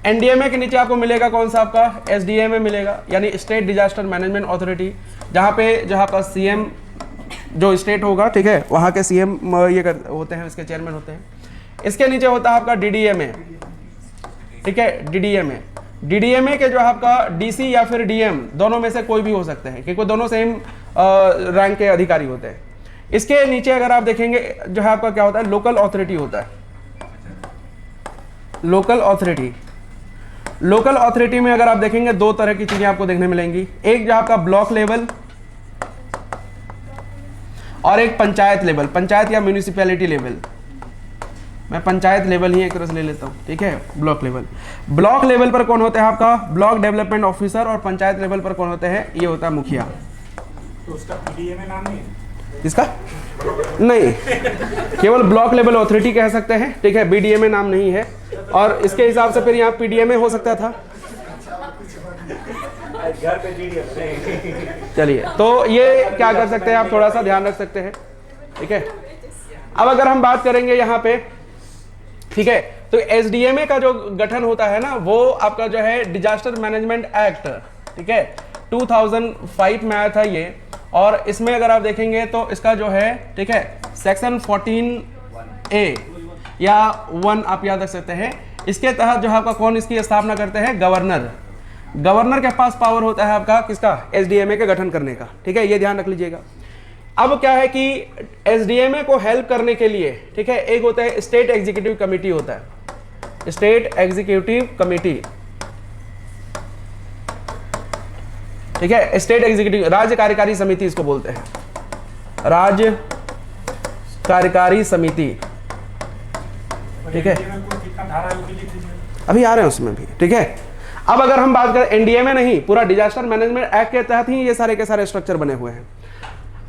NDMA के नीचे आपको मिलेगा कौन सा, आपका SDMA मिलेगा, यानी स्टेट डिजास्टर मैनेजमेंट अथॉरिटी, जहाँ पे जो आपका CM जो स्टेट होगा, ठीक है, वहाँ के CM ये होते हैं, इसके चेयरमैन होते हैं। इसके नीचे होता है आपका DDMA, ठीक है, DDMA के जो है आपका DC या फिर DM दोनों में से कोई भी हो सकते हैं, क्योंकि दोनों सेम रैंक के अधिकारी होते हैं। इसके नीचे अगर आप देखेंगे जो है आपका क्या होता है, लोकल अथॉरिटी होता है। लोकल अथॉरिटी में अगर आप देखेंगे 2 तरह की चीजें आपको देखने मिलेंगी, एक जो आपका ब्लॉक लेवल और एक पंचायत लेवल, पंचायत या म्यूनिसिपैलिटी लेवल। मैं पंचायत लेवल ही एक तरह से ले लेता हूँ, ठीक है। ब्लॉक लेवल पर कौन होता है, आपका ब्लॉक डेवलपमेंट ऑफिसर, और पंचायत लेवल पर कौन होते हैं, ये होता है मुखिया। तो उसका BDMA नाम नहीं है? इसका नहीं, केवल ब्लॉक लेवल अथॉरिटी कह सकते हैं, ठीक है, BDMA नाम नहीं है। और इसके हिसाब से फिर यहाँ PDMA हो सकता था। चलिए, तो ये क्या कर सकते हैं आप थोड़ा सा ध्यान रख सकते हैं, ठीक है। अब अगर हम बात करेंगे यहाँ पे, ठीक है, तो SDMA का जो गठन होता है ना, वो आपका जो है डिजास्टर मैनेजमेंट एक्ट, ठीक है, 2005 में आया था ये। और इसमें अगर आप देखेंगे तो इसका जो है, ठीक है, सेक्शन 14A या 1 आप याद रख सकते हैं। इसके तहत जो है आपका कौन इसकी स्थापना करते हैं, गवर्नर के पास पावर होता है आपका किसका, SDMA के गठन करने का, ठीक है, ये ध्यान रख लीजिएगा। अब क्या है कि SDMA को हेल्प करने के लिए, ठीक है, एक होता है स्टेट एग्जीक्यूटिव कमेटी होता है, स्टेट एग्जीक्यूटिव कमेटी, ठीक है, स्टेट एग्जीक्यूटिव, राज्य कार्यकारी समिति इसको बोलते हैं, राज्य कार्यकारी समिति, ठीक है, अभी आ रहे हैं उसमें भी, ठीक है। अब अगर हम बात करें NDMA नहीं, पूरा डिजास्टर मैनेजमेंट एक्ट के तहत ही ये सारे के सारे स्ट्रक्चर बने हुए हैं।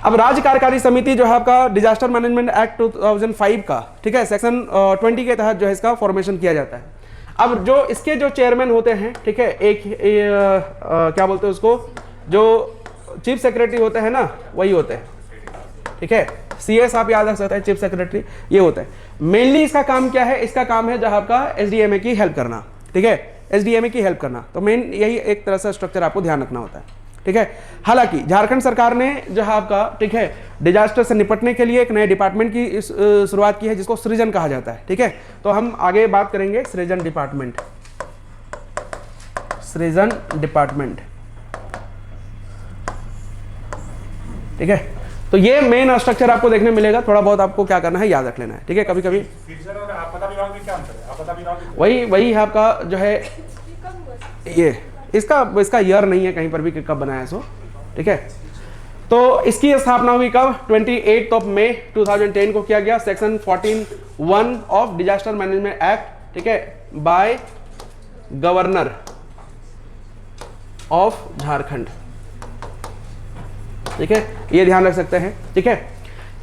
अब राज्य कार्यकारी समिति जो है आपका डिजास्टर मैनेजमेंट एक्ट 2005 का, ठीक है, सेक्शन 20 के तहत जो है इसका फॉर्मेशन किया जाता है। अब जो इसके जो चेयरमैन होते हैं, ठीक है, एक क्या बोलते हैं उसको, जो चीफ सेक्रेटरी होते हैं ना, वही होते हैं, ठीक है। CS आप याद रख सकते हैं, चीफ सेक्रेटरी ये होता है। मेनली इसका काम क्या है, इसका काम है जहां आपका SDMA की हेल्प करना, ठीक है, SDMA की हेल्प करना। तो मेन यही एक तरह से स्ट्रक्चर आपको ध्यान रखना होता है, ठीक है। हालांकि झारखंड सरकार ने जो है आपका, ठीक है, डिजास्टर से निपटने के लिए एक नए डिपार्टमेंट की शुरुआत की है जिसको सृजन कहा जाता है, ठीक है। तो हम आगे बात करेंगे सृजन डिपार्टमेंट, सृजन डिपार्टमेंट, ठीक है। तो ये मेन स्ट्रक्चर आपको देखने मिलेगा, थोड़ा बहुत आपको क्या करना है याद रख लेना है, ठीक है। कभी कभी सृजन और आपदा विभाग में क्या अंतर है? आपदा विभाग वही है आपका जो है ये, इसका ईयर नहीं है कहीं पर भी कि कब बनाया सो, ठीक है। तो इसकी स्थापना हुई कब? 28 मई 2010 को किया गया, section 14(1) of disaster management act, ठीक है, बाय गवर्नर ऑफ झारखंड, ठीक है, ये ध्यान रख सकते हैं, ठीक है।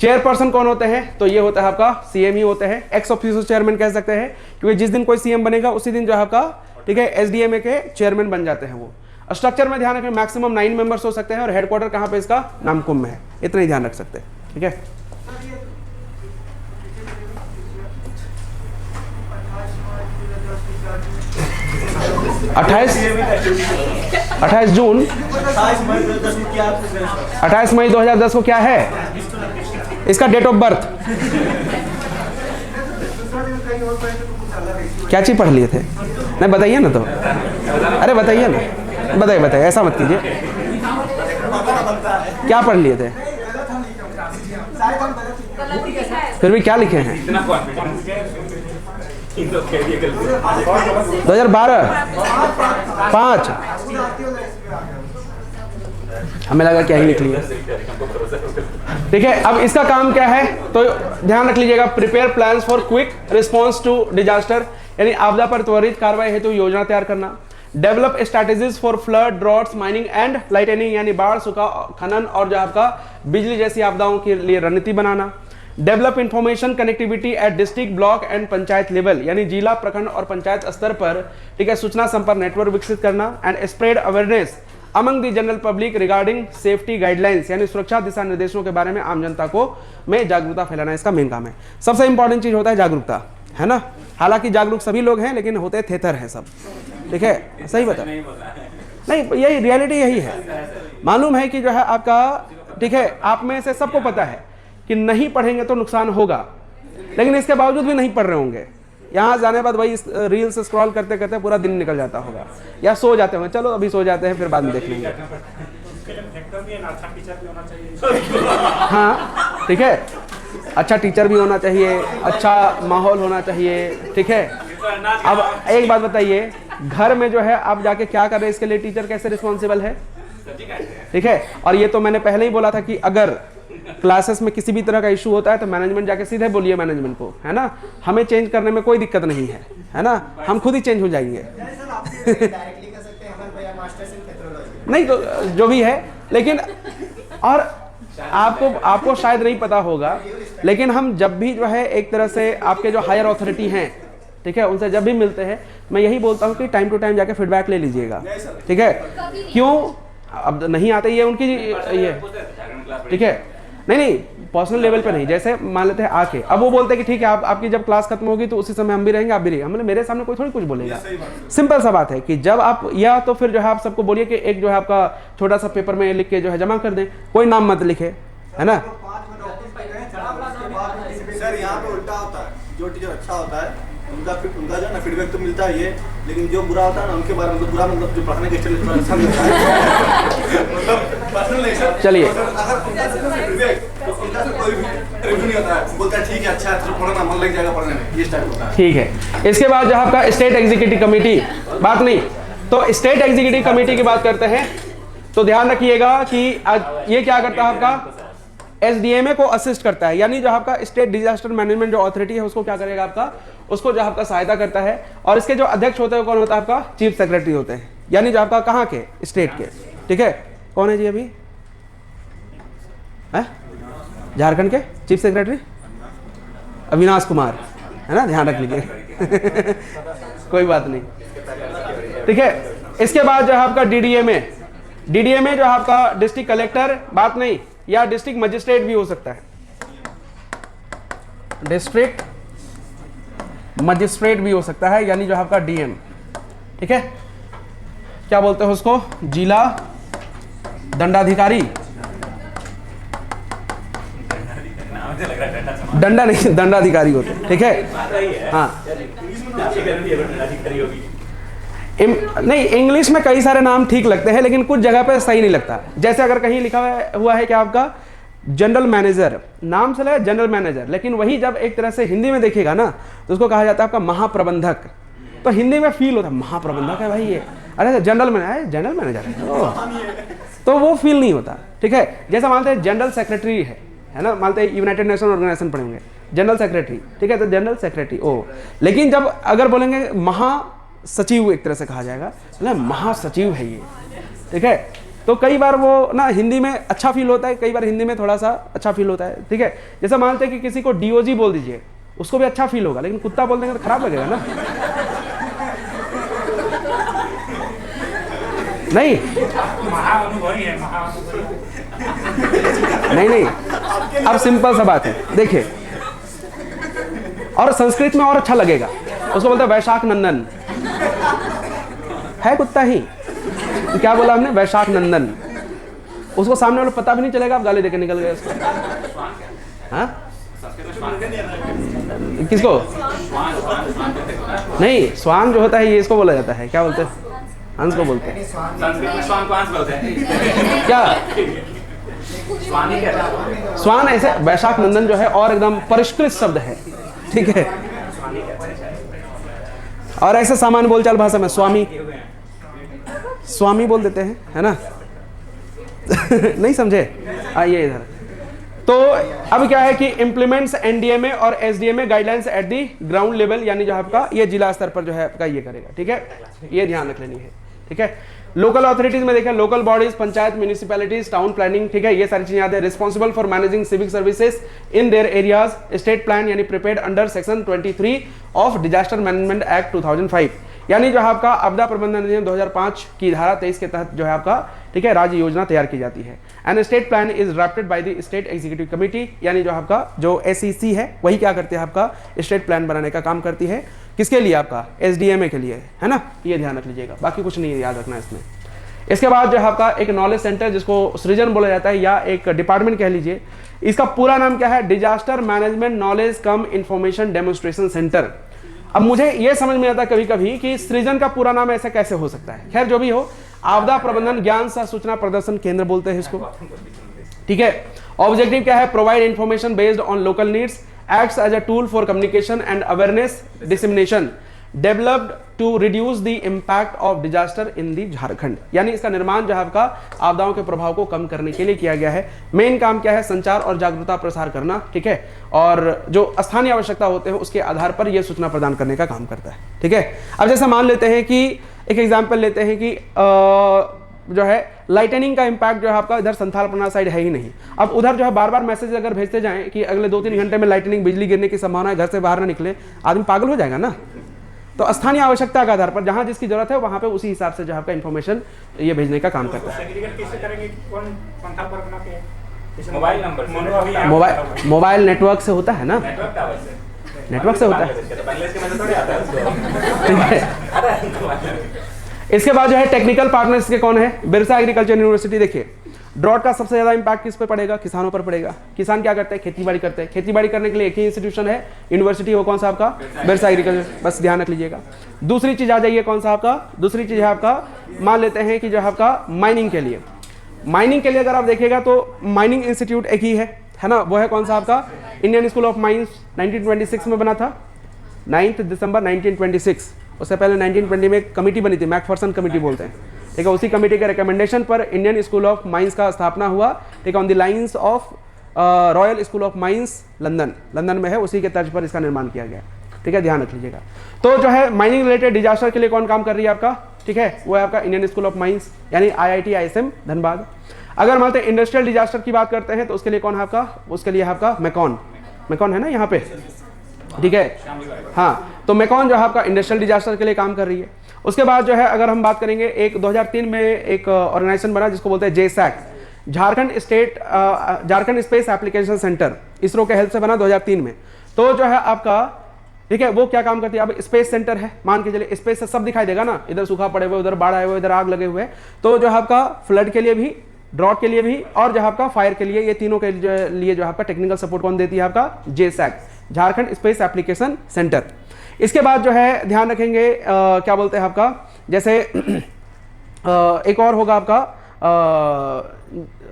चेयरपर्सन कौन होते हैं? तो ये होता है आपका CM ही होते हैं, एक्स ऑफिशियो चेयरमैन कह सकते हैं, क्योंकि जिस दिन कोई CM बनेगा उसी दिन जो है आपका, ठीक है, SDMA के चेयरमैन बन जाते हैं वो। स्ट्रक्चर में ध्यान रखें, मैक्सिमम 9 मेंबर्स हो सकते हैं और हेडक्वार्टर कहाँ पे इसका? नामकुम में है, इतना ही ध्यान रख सकते हैं, ठीक है। अट्ठाईस जून 28 मई 2010 को क्या है इसका डेट ऑफ बर्थ? क्या चीज पढ़ लिए थे? नहीं बताइए ना, तो अरे बताइए ना, बताइए, ऐसा मत कीजिए। क्या पढ़ लिए थे? फिर भी क्या लिखे हैं? 2012 5, हमें लगा क्या ही लिख लिया, ठीक है। अब इसका काम क्या है तो ध्यान रख लीजिएगा, prepare plans for quick response to disaster, यानी आपदा पर त्वरित कार्रवाई हेतु योजना तैयार करना। Develop strategies for flood, droughts, mining and lightning, यानी बाढ़, सूखा, खनन और जो आपका बिजली जैसी आपदाओं के लिए रणनीति बनाना। Develop information connectivity at district, block and panchayat level, यानी जिला, प्रखंड और पंचायत स्तर पर, ठीक है, सूचना संपर्क नेटवर्क विकसित करना। And spread awareness among the general public regarding safety guidelines, यानी सुरक्षा दिशा निर्देशों के बारे में आम जनता को में जागरूकता फैलाना इसका मेन काम है। सबसे इंपॉर्टेंट चीज होता है जागरूकता, है ना। हालांकि जागरूक सभी लोग हैं लेकिन होते थेथर हैं सब, ठीक है, सही बता नहीं, यही रियलिटी यही है। मालूम है कि जो है आपका, ठीक है, आप में से सबको पता है कि नहीं पढ़ेंगे तो नुकसान होगा, लेकिन इसके बावजूद भी नहीं पढ़ रहे होंगे। यहाँ जाने के बाद वही रील्स स्क्रॉल करते करते पूरा दिन निकल जाता होगा, या सो जाते होंगे, चलो अभी सो जाते हैं फिर बाद में देख लेंगे। हाँ, ठीक है, अच्छा टीचर भी होना चाहिए, अच्छा माहौल होना चाहिए, ठीक है। अब एक बात बताइए, घर में जो है आप जाके क्या कर रहे हैं, इसके लिए टीचर कैसे रिस्पॉन्सिबल है, ठीक है। और ये तो मैंने पहले ही बोला था कि अगर क्लासेस में किसी भी तरह का इशू होता है तो मैनेजमेंट जाके सीधे बोलिए मैनेजमेंट को, है ना। हमें चेंज करने में कोई दिक्कत नहीं है ना, हम खुद ही चेंज हो जाएंगे। नहीं तो जो भी है, लेकिन और आपको शायद नहीं पता होगा, लेकिन हम जब भी जो है एक तरह से आपके जो हायर अथॉरिटी हैं, ठीक है, उनसे जब भी मिलते हैं मैं यही बोलता हूँ कि टाइम टू टाइम जाके फीडबैक ले लीजिएगा, ठीक है। क्यों? अब नहीं आते, ये उनकी ये, ठीक है, नहीं पर्सनल लेवल पे नहीं, जैसे मान लेते हैं आके, अब वो बोलते हैं कि ठीक है आपकी जब क्लास खत्म होगी तो उसी समय हम भी रहेंगे, आप भी रहेंगे, हमने मेरे सामने कोई थोड़ी कुछ बोलेगा। सिंपल सा बात है कि जब आप, या तो फिर जो है आप सबको बोलिए कि एक जो है आपका छोटा सा पेपर में लिख के जो है जमा कर दें, कोई नाम मत लिखे, है ना। सर यहाँ पे उल्टा होता है, जो टीचर अच्छा होता है उनका जो ना फीडबैक तो मिलता है ये, लेकिन जो बुरा होता है ना उनके बारे में बुरा, मतलब जो पढ़ाने के स्टाइल अच्छा मिलता है, मतलब पर्सनल नहीं सर। चलिए, अगर फीडबैक तो उनका से कोई रिव्यू नहीं होता है, बोलता है ठीक है अच्छा है, पढ़ना मन लग जाएगा पढ़ने में, ये स्टाइल होता है, ठीक है। इसके बाद जो आपका स्टेट एग्जीक्यूटिव कमेटी, बात नहीं तो स्टेट एग्जीक्यूटिव कमेटी की बात करते हैं, तो ध्यान रखिएगा कि ये क्या करता है आपका, SDMA को असिस्ट करता है, यानी जो आपका स्टेट डिजास्टर मैनेजमेंट जो अथॉरिटी है उसको क्या करेगा आपका, उसको जो आपका सहायता करता है। और इसके जो अध्यक्ष होते हैं कौन होता है आपका, चीफ सेक्रेटरी होते हैं, यानी जो आपका कहाँ के, स्टेट के, ठीक है। कौन है जी अभी? है? झारखंड के चीफ सेक्रेटरी अविनाश कुमार, है ना, ध्यान रख लीजिए। कोई बात नहीं, ठीक है। इसके बाद जो है आपका डीडीएमए, डीडीएमए जो है आपका डिस्ट्रिक्ट कलेक्टर, बात नहीं, या डिस्ट्रिक्ट मजिस्ट्रेट भी हो सकता है, डिस्ट्रिक्ट मजिस्ट्रेट भी हो सकता है, यानी जो आपका डीएम, ठीक है। क्या बोलते हैं उसको, जिला दंडाधिकारी, डंडा नहीं, दंडाधिकारी होते हैं, ठीक है। हाँ, नहीं, इंग्लिश में कई सारे नाम ठीक लगते हैं लेकिन कुछ जगह पे सही नहीं लगता। जैसे अगर कहीं लिखा हुआ है कि आपका जनरल मैनेजर, नाम से लगा जनरल मैनेजर, लेकिन वही जब एक तरह से हिंदी में देखिएगा ना तो उसको कहा जाता है आपका महाप्रबंधक। तो हिंदी में फील होता है महाप्रबंधक है भाई ये, अरे जनरल मैनेजर है, तो वो फील नहीं होता, ठीक है। जैसे मानते हैं जनरल सेक्रेटरी है ना, मानते हैं यूनाइटेड नेशन ऑर्गेनाइजेशन पढ़ेंगे, जनरल सेक्रेटरी, ठीक है, तो जनरल सेक्रेटरी ओ। लेकिन जब अगर बोलेंगे महासचिव, एक तरह से कहा जाएगा ना, महासचिव है ये, ठीक है। तो कई बार वो ना हिंदी में अच्छा फील होता है, कई बार हिंदी में थोड़ा सा अच्छा फील होता है, ठीक है। जैसे मानते हैं कि किसी को डीओजी बोल दीजिए, उसको भी अच्छा फील होगा, लेकिन कुत्ता बोल देंगे तो खराब लगेगा ना। नहीं नहीं, अब सिंपल सा बात है, देखिए, और संस्कृत में और अच्छा लगेगा, उसको बोलते हैं वैशाख नंदन, है कुत्ता ही, तो क्या बोला हमने, वैशाख नंदन। उसको सामने वाले पता भी नहीं चलेगा आप गाली देकर निकल गए उसको। हाँ, किसको? नहीं, स्वान जो होता है ये इसको बोला जाता है, क्या बोलते हैं, हंस को बोलते हैं। क्या स्वान? ऐसे वैशाख नंदन जो है और एकदम परिष्कृत शब्द है, ठीक है। और ऐसे सामान्य बोलचाल भाषा में स्वामी बोल देते हैं, है ना। नहीं समझे, आइए इधर। तो अब क्या है कि इंप्लीमेंट्स एनडीएमए और SDMA guidelines at the ground level, यानी जो आपका ये जिला स्तर पर जो है आपका ये करेगा, ठीक है, ये ध्यान रख लेनी है, ठीक है। लोकल अथॉरिटीज में देखें, local bodies, panchayat, municipalities, town planning, ठीक है, ये सारी चीजें याद है। Responsible for managing civic services in their areas, state plan यानी prepared under section 23 of disaster management act 2005, यानी जो आपका आपदा प्रबंधन अधिनियम 2005 की धारा 23 के तहत जो है आपका, ठीक है, राज्य योजना तैयार की जाती है। And state plan is drafted by the state executive committee, यानी जो आपका जो एसईसी है वही क्या करती है, आपका स्टेट प्लान बनाने का काम करती है। किसके लिए? आपका एसडीएमए के लिए, है ना, ये ध्यान रख लीजिएगा, बाकी कुछ नहीं याद रखना इसमें। इसके बाद जो है आपका एक नॉलेज सेंटर, जिसको सृजन बोला जाता है या एक डिपार्टमेंट कह लीजिए, इसका पूरा नाम क्या है, डिजास्टर मैनेजमेंट नॉलेज कम इंफॉर्मेशन डेमोन्स्ट्रेशन सेंटर। अब मुझे यह समझ में आता है कभी कभी कि सृजन का पूरा नाम ऐसा कैसे हो सकता है, खैर जो भी हो, आपदा प्रबंधन ज्ञान सह सूचना प्रदर्शन केंद्र बोलते हैं इसको, ठीक है। ऑब्जेक्टिव क्या है, provide information based on local needs, acts as a tool for communication and awareness dissemination, developed to reduce the impact of disaster in the Jharkhand, यानी इसका निर्माण जो है आपका आपदाओं के प्रभाव को कम करने के लिए किया गया है। मेन काम क्या है, संचार और जागरूकता प्रसार करना, ठीक है, और जो स्थानीय आवश्यकता होते हैं उसके आधार पर यह सूचना प्रदान करने का काम करता है, ठीक है। अब जैसे मान लेते हैं कि एक एग्जाम्पल लेते हैं कि जो है लाइटनिंग का इम्पैक्ट जो है आपका इधर संथालपना साइड है ही नहीं। अब उधर जो है बार बार मैसेज अगर भेजते जाएं कि अगले 2-3 घंटे में लाइटनिंग बिजली गिरने की संभावना है, घर से बाहर ना निकले, आदमी पागल हो जाएगा ना। तो स्थानीय आवश्यकता के आधार पर जहां जिसकी जरूरत है वहां पे उसी हिसाब से जो आपका इन्फॉर्मेशन ये भेजने का काम करता है। मोबाइल नेटवर्क से होता है ना, नेटवर्क से होता है, ठीक है। इसके बाद जो है टेक्निकल पार्टनर्स के कौन है, बिरसा एग्रीकल्चर यूनिवर्सिटी। देखिए ड्रॉट का सबसे ज्यादा इंपैक्ट किस पे पड़ेगा, किसानों पर पड़ेगा। किसान क्या करते हैं, खेतीबाड़ी करते हैं, खेतीबाड़ी करने के लिए एक ही इंस्टीट्यूशन है, यूनिवर्सिटी, वो कौन सा आपका, बिरसा एग्रीकल्चर, बस ध्यान रख लीजिएगा। दूसरी चीज आ जाइए, कौन सा आपका, दूसरी चीज है आपका, मान लेते हैं कि जो है आपका माइनिंग के लिए, माइनिंग के लिए अगर आप देखिएगा तो माइनिंग इंस्टीट्यूट एक ही है ना, वो है कौन सा आपका, इंडियन स्कूल ऑफ माइंस 1926 में बना था, 9 दिसंबर 1926। उससे पहले 1920 में एक कमेटी बनी थी, मैकफर्सन कमेटी बोलते हैं, ठीक है। उसी कमेटी के रिकमेंडेशन पर इंडियन स्कूल ऑफ माइंस का स्थापना हुआ, ठीक है, on the lines of royal school of mines London में है, उसी के तर्ज पर इसका निर्माण किया गया, ठीक है, ध्यान रख लीजिएगा। तो जो है माइनिंग रिलेटेड डिजास्टर के लिए कौन काम कर रही है आपका, ठीक है, वो है आपका इंडियन स्कूल ऑफ माइंस यानी IIT ISM धनबाद। अगर मानते हैं इंडस्ट्रियल डिजास्टर की बात करते हैं तो उसके लिए कौन है आपका, उसके लिए आपका मैकॉन है ना यहाँ पे, ठीक है। हाँ, तो मैकॉन जो है आपका इंडस्ट्रियल डिजास्टर के लिए काम कर रही है। उसके बाद जो है अगर हम बात करेंगे, एक 2003 में एक ऑर्गेनाइजेशन बना जिसको बोलते हैं JSAC, Jharkhand space application centre, ISRO के हेल्प से बना 2003 में। तो जो है आपका, ठीक है, वो क्या काम करती है, अब स्पेस सेंटर है, मान के चलिए स्पेस से सब दिखाई देगा ना, इधर सूखा पड़े हुए, उधर बाढ़ आए हुए, इधर आग लगे हुए, तो जो है आपका फ्लड के लिए भी, ड्रॉट के लिए भी, और जो है आपका फायर के लिए, ये तीनों के लिए जो है आपका टेक्निकल सपोर्ट कौन देती है, आपका JSAC, Jharkhand space application centre. इसके बाद जो है ध्यान रखेंगे क्या बोलते हैं आपका, जैसे एक और होगा आपका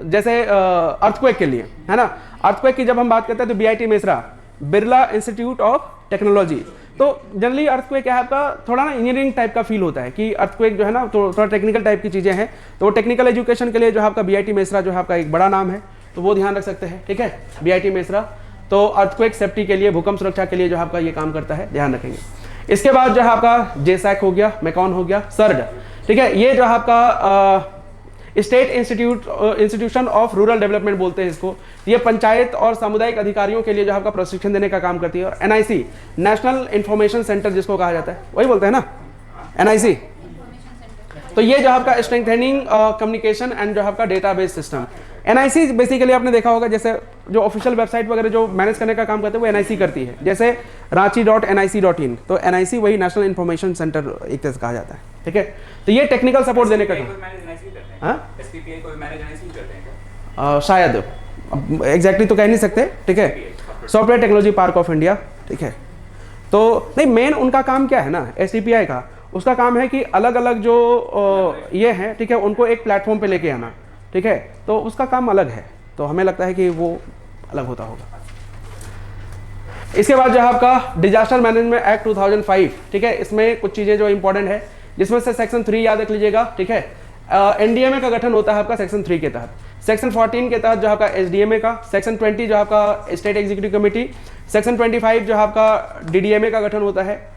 जैसे अर्थक्वेक के लिए, है ना। अर्थक्वेक की जब हम बात करते हैं तो BIT Mesra, Birla institute of technology. तो जनरली अर्थक्वेक क्या है आपका, थोड़ा ना इंजीनियरिंग टाइप का फील होता है कि अर्थक्वेक जो है ना तो थोड़ा टेक्निकल टाइप की चीज़ें हैं, तो वो टेक्निकल एजुकेशन के लिए जो है आपका BIT मेसरा जो है आपका एक बड़ा नाम है, तो वो ध्यान रख सकते हैं, ठीक है। BIT मेसरा तो अर्थक्वेक सेफ्टी के लिए, भूकंप सुरक्षा के लिए जो है आपका ये काम करता है, ध्यान रखेंगे। इसके बाद जो है आपका JSAC हो गया, मैकॉन हो गया, सर्ड, ठीक है। ये जो है आपका state institution of rural development बोलते हैं इसको, ये पंचायत और सामुदायिक अधिकारियों के लिए जो है आपका प्रशिक्षण देने का काम करती है। और NIC, नेशनल इंफॉर्मेशन सेंटर जिसको कहा जाता है, वही बोलते हैं ना NIC, तो ये जो आपका स्ट्रेंथनिंग कम्युनिकेशन एंड जो आपका डेटाबेस सिस्टम। NIC बेसिकली आपने देखा होगा, जैसे जो ऑफिशियल वेबसाइट वगैरह जो मैनेज करने का काम करते हैं वो NIC करती है, जैसे ranchi.nic.in, तो NIC वही नेशनल इंफॉर्मेशन सेंटर एक तरह से कहा जाता है, ठीक है। तो ये टेक्निकल सपोर्ट देने का शायद एग्जैक्टली तो कह नहीं सकते, ठीक है, software technology park of India, ठीक है। तो नहीं, मेन उनका काम क्या है ना, STPI का, उसका काम है कि अलग अलग जो ये हैं, ठीक है, उनको एक प्लेटफॉर्म पे लेके आना, ठीक है, तो उसका काम अलग है, तो हमें लगता है कि वो अलग होता होगा। इसके बाद जो है आपका डिजास्टर मैनेजमेंट एक्ट 2005, ठीक है, इसमें कुछ चीज़ें जो इंपॉर्टेंट है, जिसमें से सेक्शन 3 याद रख लीजिएगा, ठीक है। NDMA का गठन होता है आपका सेक्शन 3 के तहत, सेक्शन 14 के तहत जो आपका SDMA का, सेक्शन 20 जो आपका स्टेट एग्जीक्यूटिव कमेटी, सेक्शन 25 जो आपका DDMA का गठन होता है।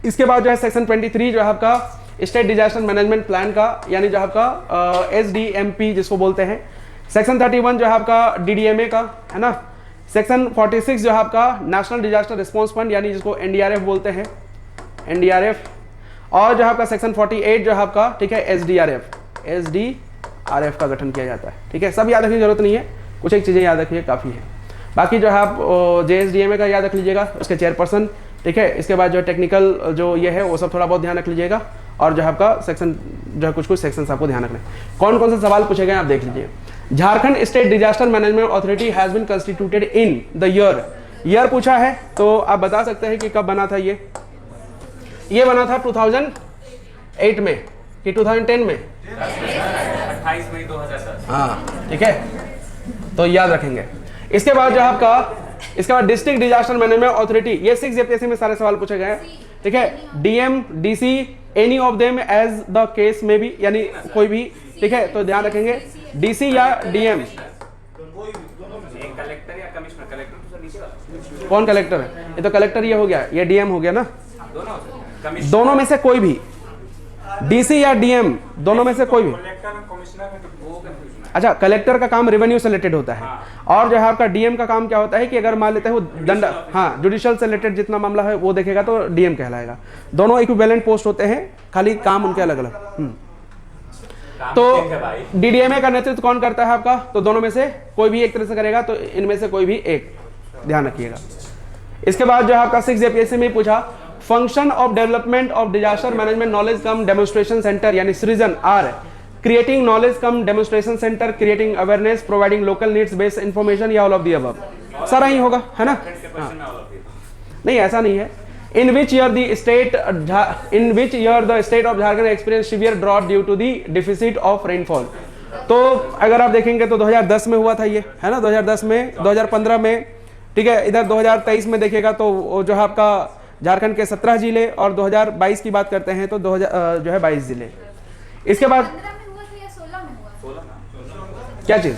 इसके बाद जो है सेक्शन 23 जो है आपका स्टेट डिजास्टर मैनेजमेंट प्लान का, यानी जो आपका SDMP जिसको बोलते हैं। सेक्शन 31 जो है आपका DDMA का, है ना। सेक्शन 46 जो है आपका नेशनल डिजास्टर रिस्पॉन्स फंड, यानी जिसको NDRF बोलते हैं, NDRF। और जो है आपका सेक्शन 48 जो है आपका, ठीक है, SDRF का गठन किया जाता है, ठीक है। सब याद रखने की जरूरत नहीं है, कुछ एक चीज़ें याद रखिए, काफ़ी है। बाकी जो है आप JSDMA का याद रख लीजिएगा, उसके चेयरपर्सन, ठीक है। इसके बाद जो टेक्निकल जो ये है वो सब थोड़ा बहुत ध्यान रख लीजिएगा, और जो है आपका सेक्शन जो है कुछ सेक्शंस आपको ध्यान रखना है। कौन कौन से सवाल पूछे गए आप देख लीजिए। Jharkhand state disaster management authority has been constituted in the year पूछा है, तो आप बता सकते हैं कि कब बना था ये बना था 2008 में कि 2010 में, 28 मई 2010। हाँ, ठीक है, तो याद रखेंगे। इसके बाद जो आपका, इसके बाद डिस्ट्रिक्ट डिजास्टर मैनेजमेंट अथॉरिटी, ये 6 JPSC में सारे सवाल पूछे गए हैं, ठीक है। DM, DC, any of them as the case में भी, यानी कोई भी, ठीक है, तो ध्यान रखेंगे DC या DM। कलेक्टर या कमिश्नर, कलेक्टर तो सर नीचे वाला, कौन कलेक्टर है, ये तो कलेक्टर ये हो गया, ये DM हो गया ना, दोनों दोनों में से कोई भी, DC या DM दोनों में से कोई भी। अच्छा, कलेक्टर का काम रेवेन्यू से रिलेटेड होता है, और जो है आपका DM का काम क्या होता है कि अगर मान लेते हैं वो दंड, हाँ, जुडिशियल से रिलेटेड जितना मामला है वो देखेगा तो DM कहलाएगा। दोनों इक्विवेलेंट पोस्ट होते हैं, खाली काम उनके अलग अलग। तो DDMA का नेतृत्व कौन करता है आपका, तो दोनों में से कोई भी एक तरह से करेगा, तो इनमें से कोई भी एक, ध्यान रखिएगा। इसके बाद जो है आपका 6 JPSC में पूछा, function of development of disaster management knowledge cum demonstration centre, यानी सृजन or, creating knowledge cum demonstration centre, creating awareness, providing local needs based information, या ऑल ऑफ द अबव, सारा ही होगा, है ना। नहीं, ऐसा नहीं है। In which year the state of Jharkhand experienced severe drought due to the deficit of rainfall? तो अगर आप देखेंगे तो 2010 में हुआ था ये, है ना, 2010 में, 2015 में, ठीक है। इधर 2023 में देखिएगा तो जो है आपका झारखंड के 17 जिले, और 2022 की बात करते हैं तो जो है 22 जिले। इसके बाद क्या चीज,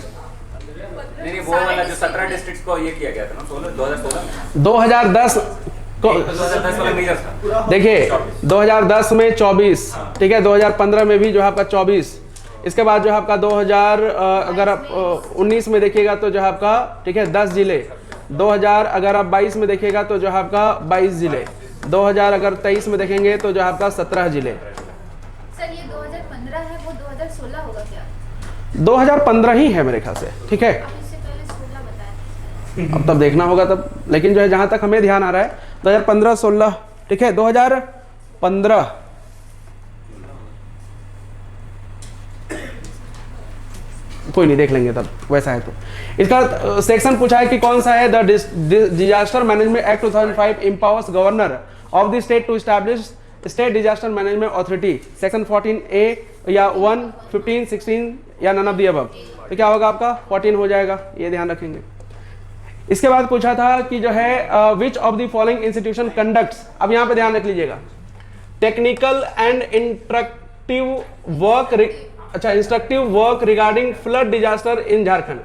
नहीं वो वाला जो 17 डिस्ट्रिक्ट्स को ये किया गया था ना, 2016 2010 देखिए 2010 में 24, ठीक है, 2015 में भी जो है आपका 24, इसके बाद जो है आपका 2000 अगर आप 19 में देखिएगा तो जो है आपका ठीक है 10 जिले, 2000 अगर आप 22 में देखिएगा तो जो है आपका 22 जिले, 2000 अगर 23 में देखेंगे तो जो है आपका 17 जिले। सर ये 2015 है, वो 2016 होगा क्या? 2015 ही है मेरे ख्याल से, ठीक है। आप इससे पहले 16 बताया। अब तब देखना होगा तब, लेकिन जो है जहां तक हमें ध्यान आ रहा है 2015-16 ठीक है। 2015 कोई नहीं, देख लेंगे तब वैसा है तो। इसका सेक्शन पूछा है कि कौन सा है। The disaster management act 2005 empowers governor of the state to establish state disaster management authority. Section 14A या 1, 15, 16 या नन ऑफ द अबव। तो क्या होगा आपका 14 हो जाएगा, ये ध्यान रखेंगे। इसके बाद पूछा था कि जो है विच of the following institution conducts, अब यहाँ पे ध्यान रख लीजिएगा, टेक्निकल एंड इंस्ट्रक्टिव वर्क, अच्छा instructive work regarding flood disaster in Jharkhand.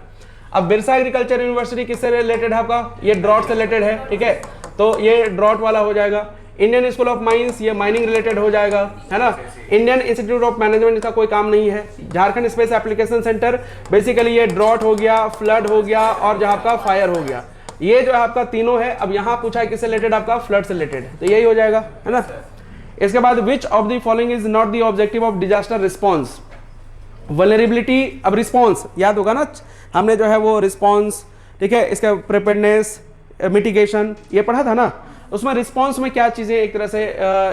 अब बिरसा एग्रीकल्चर यूनिवर्सिटी किससे रिलेटेड है आपका, ये ड्रॉट से रिलेटेड है, ठीक है, तो ये ड्रॉट वाला हो जाएगा। इंडियन स्कूल ऑफ माइंस, ये माइनिंग रिलेटेड हो जाएगा, है ना। इंडियन इंस्टीट्यूट ऑफ मैनेजमेंट, इसका कोई काम नहीं है। Jharkhand space application centre, basically ये ड्रॉट हो गया, फ्लड हो गया और जो आपका फायर हो गया, ये जो है आपका तीनों है। अब यहाँ पूछा है किससे रिलेटेड, आपका फ्लड से रिलेटेड है, तो यही हो जाएगा, है ना। इसके बाद विच of the following is not the objective of disaster response. Vulnerability, अब रिस्पॉन्स याद होगा ना, हमने जो है वो रिस्पॉन्स, ठीक है, इसका प्रिपेयर्डनेस, मिटिगेशन ये पढ़ा था ना। उसमें रिस्पॉन्स में क्या चीजें एक तरह से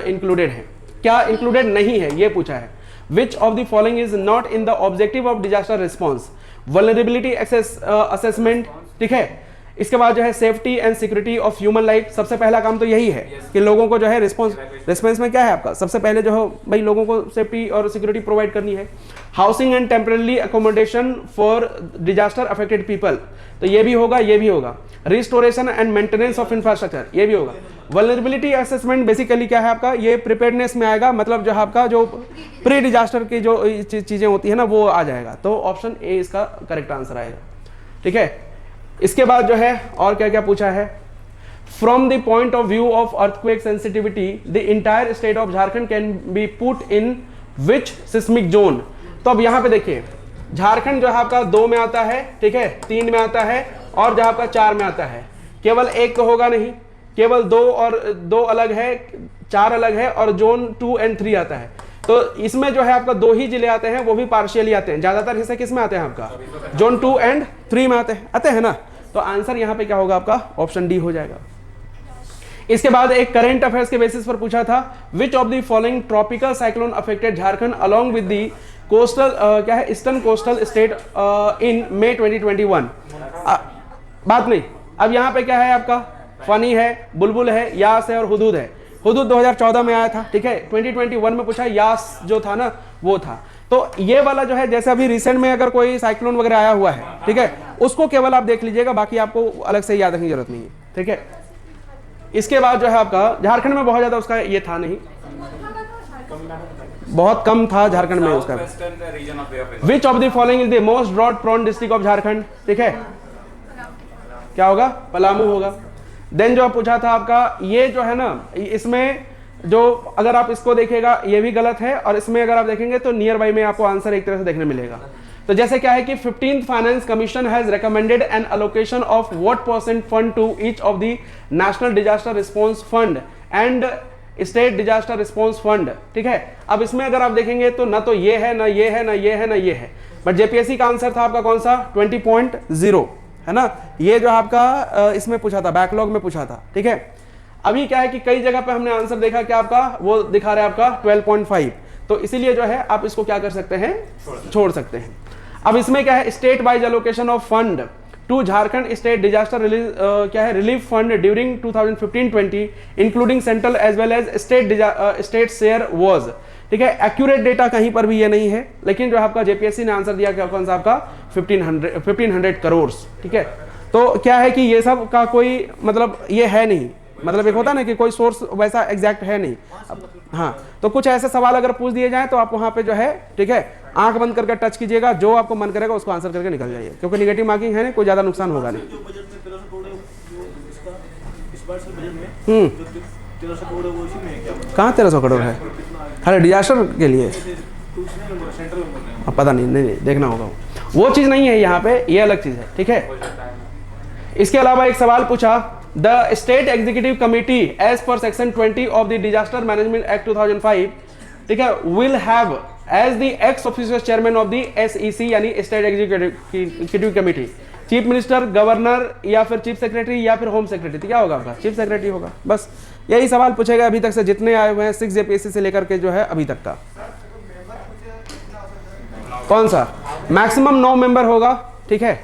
इंक्लूडेड है, क्या इंक्लूडेड नहीं है, ये पूछा है। विच of the following is not in the objective of disaster response. Vulnerability assessment, ठीक है। इसके बाद जो है safety and security of human life, सबसे पहला काम तो यही है कि लोगों को जो है रिस्पॉन्स में क्या है आपका, सबसे पहले जो है भाई लोगों को सेफ्टी और सिक्योरिटी प्रोवाइड करनी है। Housing and temporary accommodation for disaster affected people, तो ये भी होगा, ये भी होगा। Restoration and maintenance of infrastructure, ये भी होगा। वल्नरेबिलिटी असेसमेंट बेसिकली क्या है आपका, ये प्रिपेयर्डनेस में आएगा, मतलब जो है आपका जो प्री डिजास्टर की जो चीजें होती है ना वो आ जाएगा, तो ऑप्शन ए इसका करेक्ट आंसर आएगा, ठीक है। इसके बाद जो है और क्या क्या पूछा है, from the point of view of earthquake sensitivity the entire state of Jharkhand can be put in which seismic zone. तो अब यहाँ पे देखिए झारखंड जो है आपका 2 में आता है, ठीक है, 3 में आता है और जो आपका 4 में आता है। केवल एक तो होगा नहीं, केवल 2 और 2 अलग है, 4 अलग है और जोन 2 और 3 आता है। तो इसमें जो है आपका 2 ही जिले आते हैं, वो भी पार्शियली आते हैं। ज्यादातर हिस्से किस में आते हैं आपका, जोन 2 और 3 में आते हैं ना। तो आंसर यहाँ पे क्या होगा आपका, ऑप्शन डी हो जाएगा। इसके बाद एक करंट अफेयर्स के बेसिस पर पूछा था, विच of the following tropical cyclone affected Jharkhand along with the coastal क्या है ईस्टर्न कोस्टल स्टेट इन मई 2021। बात नहीं, अब यहाँ पे क्या है आपका, फनी है, बुलबुल है, यास है और हुदूद है। हुदूद 2014 में आया था, ठीक है। 2021 में पूछा, यास जो था ना वो था। तो ये वाला जो है जैसे अभी रिसेंट में अगर कोई साइक्लोन वगैरह आया हुआ है, ठीक है, उसको केवल आप देख लीजिएगा, बाकी आपको अलग से याद रखने की जरूरत नहीं है, ठीक है। इसके बाद जो है आपका झारखंड में बहुत ज्यादा उसका ये था नहीं, बहुत कम था झारखंड में उसका। Which of the following is the most drought prone district of Jharkhand, ठीक है, क्या होगा, पलामू होगा। देन जो पूछा था आपका, ये जो है ना इसमें जो अगर आप इसको देखिएगा ये भी गलत है, और इसमें अगर आप देखेंगे तो नियर बाई में आपको आंसर एक तरह से देखने मिलेगा। तो जैसे क्या है कि 15th finance commission has recommended an allocation of what percent fund to each of the national disaster response fund and state disaster response fund, ठीक है। अब इसमें अगर आप देखेंगे तो ना तो ये है, ना ये है, ना ये है, ना ये है, बट जेपीएससी का आंसर था आपका कौन सा, 20.0 है ना। ये जो आपका इसमें पूछा था, बैकलॉग में पूछा था, ठीक है। अभी क्या है कि कई जगह पे हमने आंसर देखा कि आपका वो दिखा रहा है आपका 12.5, तो इसीलिए जो है आप इसको क्या कर सकते हैं, छोड़ सकते हैं। अब इसमें क्या है, state wise allocation of fund to Jharkhand state disaster relief fund during 2015-20 including central as well as state share was, ठीक है। एक्यूरेट डेटा कहीं पर भी ये नहीं है, लेकिन जो आपका जेपीएससी ने आंसर दिया क्या, कौन सा आपका 1500 करोड़, ठीक है। तो क्या है कि ये सब का कोई मतलब ये है नहीं, मतलब एक होता है ना कि कोई सोर्स वैसा एग्जैक्ट है नहीं। हाँ, तो कुछ ऐसे सवाल अगर पूछ दिए जाएं तो आप वहां पे जो है, ठीक है, आंख बंद करके टच कीजिएगा, जो आपको मन करेगा उसको आंसर करके निकल जाइए, क्योंकि नेगेटिव मार्किंग है ना, कोई ज्यादा नुकसान होगा नहीं। जो बजट में 1300 करोड़ है, जो इसका इस बार से बजट में जो 1300 करोड़ है वो इसी में है क्या? कहाँ 1300 करोड़ है, अरे डिजास्टर के लिए दूसरे में बोल सेंट्रल में बोल रहे हैं। अब पता नहीं, नहीं देखना होगा, वो चीज़ नहीं है यहाँ पे, ये अलग चीज़ है, ठीक है। इसके अलावा एक सवाल पूछा, the state executive committee as per section 20 of the disaster management act 2005, ठीक है, will have as the ex officio chairman of the SEC यानी state executive committee chief minister, governor या फिर चीफ सेक्रेटरी या फिर होम सेक्रेटरी। तो क्या होगा आपका? चीफ सेक्रेटरी होगा। बस यही सवाल पूछेगा अभी तक से जितने आए हुए हैं 6 JPSC से लेकर के जो है अभी तक का। कौन सा? मैक्सिमम 9 मेंबर होगा, ठीक है,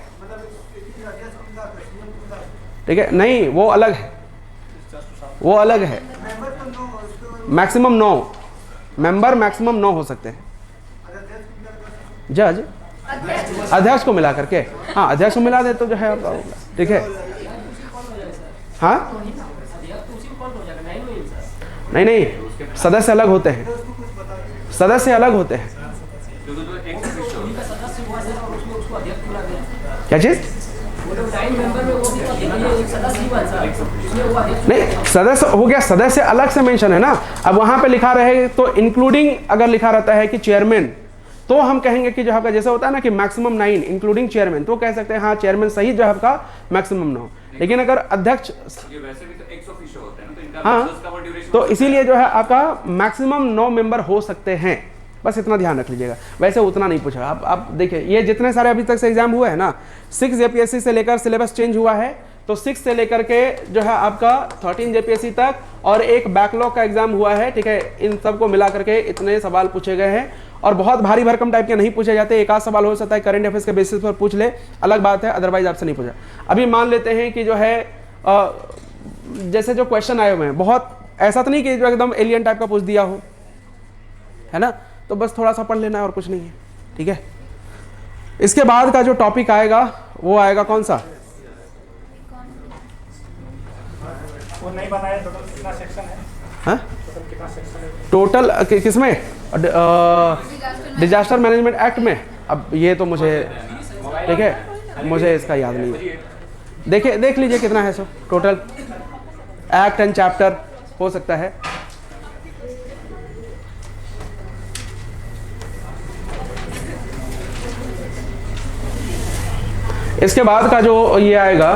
ठीक है, नहीं वो अलग है, वो अलग है। मैक्सिमम 9 मेंबर, मैक्सिमम 9 हो सकते हैं। जज अध्यक्ष को मिला करके, हाँ अध्यक्ष को मिला दे तो जो है आपका होगा, ठीक है। हाँ नहीं नहीं, सदस्य अलग होते हैं, सदस्य अलग होते हैं। क्या चीज? नहीं, सदस्य हो गया, सदस्य अलग से मेंशन है ना। अब वहां पे लिखा रहे तो इंक्लूडिंग अगर लिखा रहता है कि चेयरमैन, तो हम कहेंगे कि जो आपका जैसे होता है ना कि मैक्सिमम 9 इंक्लूडिंग चेयरमैन, तो कह सकते हैं हाँ चेयरमैन सही जो है आपका मैक्सिमम 9। लेकिन अगर अध्यक्ष, ये वैसे भी तो 100 ऑफिशियल होते हैं ना, तो इनका हाँ, प्रोसेस का वो ड्यूरेशन तो इसीलिए जो है आपका मैक्सिमम 9 मेंबर हो सकते हैं। बस इतना ध्यान रख लीजिएगा, वैसे उतना नहीं पूछा। आप देखिए ये जितने सारे अभी तक से एग्जाम हुए हैं ना, 6 JPSC से लेकर सिलेबस चेंज हुआ है, तो 6 से लेकर के जो है आपका 13 JPSC तक और एक बैकलॉग का एग्जाम हुआ है, ठीक है। इन सबको मिला करके इतने सवाल पूछे गए हैं और बहुत भारी भरकम टाइप के नहीं पूछे जाते। एक आध सवाल हो सकता है करंट अफेयर्स के बेसिस पर पूछ ले, अलग बात है, अदरवाइज आपसे नहीं पूछा। अभी मान लेते हैं कि जो है जैसे जो क्वेश्चन आए हुए हैं, बहुत ऐसा तो नहीं कि जो एकदम एलियन टाइप का पूछ दिया हो, है ना, तो बस थोड़ा सा पढ़ लेना है और कुछ नहीं है, ठीक है। इसके बाद का जो टॉपिक आएगा वो आएगा कौन सा? वो नहीं बनाया, टोटल कितना सेक्शन है? हाँ टोटल कितना सेक्शन है? टोटल किसमें? डिजास्टर मैनेजमेंट एक्ट में। अब ये तो मुझे, ठीक है, मुझे इसका याद नहीं है। देखिए देख लीजिए कितना है so total act and chapter हो सकता है। इसके बाद का जो ये आएगा,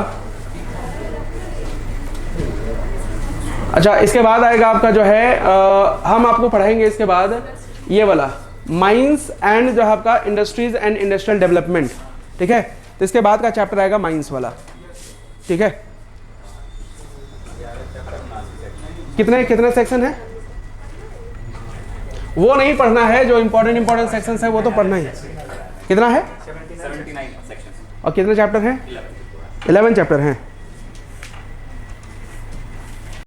अच्छा इसके बाद आएगा आपका जो है हम आपको पढ़ाएंगे इसके बाद ये वाला माइंस एंड जो है आपका इंडस्ट्रीज एंड इंडस्ट्रियल डेवलपमेंट, ठीक है। तो इसके बाद का चैप्टर आएगा माइंस वाला, ठीक है। कितने कितने सेक्शन है वो नहीं पढ़ना है, जो इंपॉर्टेंट सेक्शंस है वो तो पढ़ना ही है। कितना है? 79 सेक्शंस और कितने चैप्टर हैं? 11 चैप्टर हैं।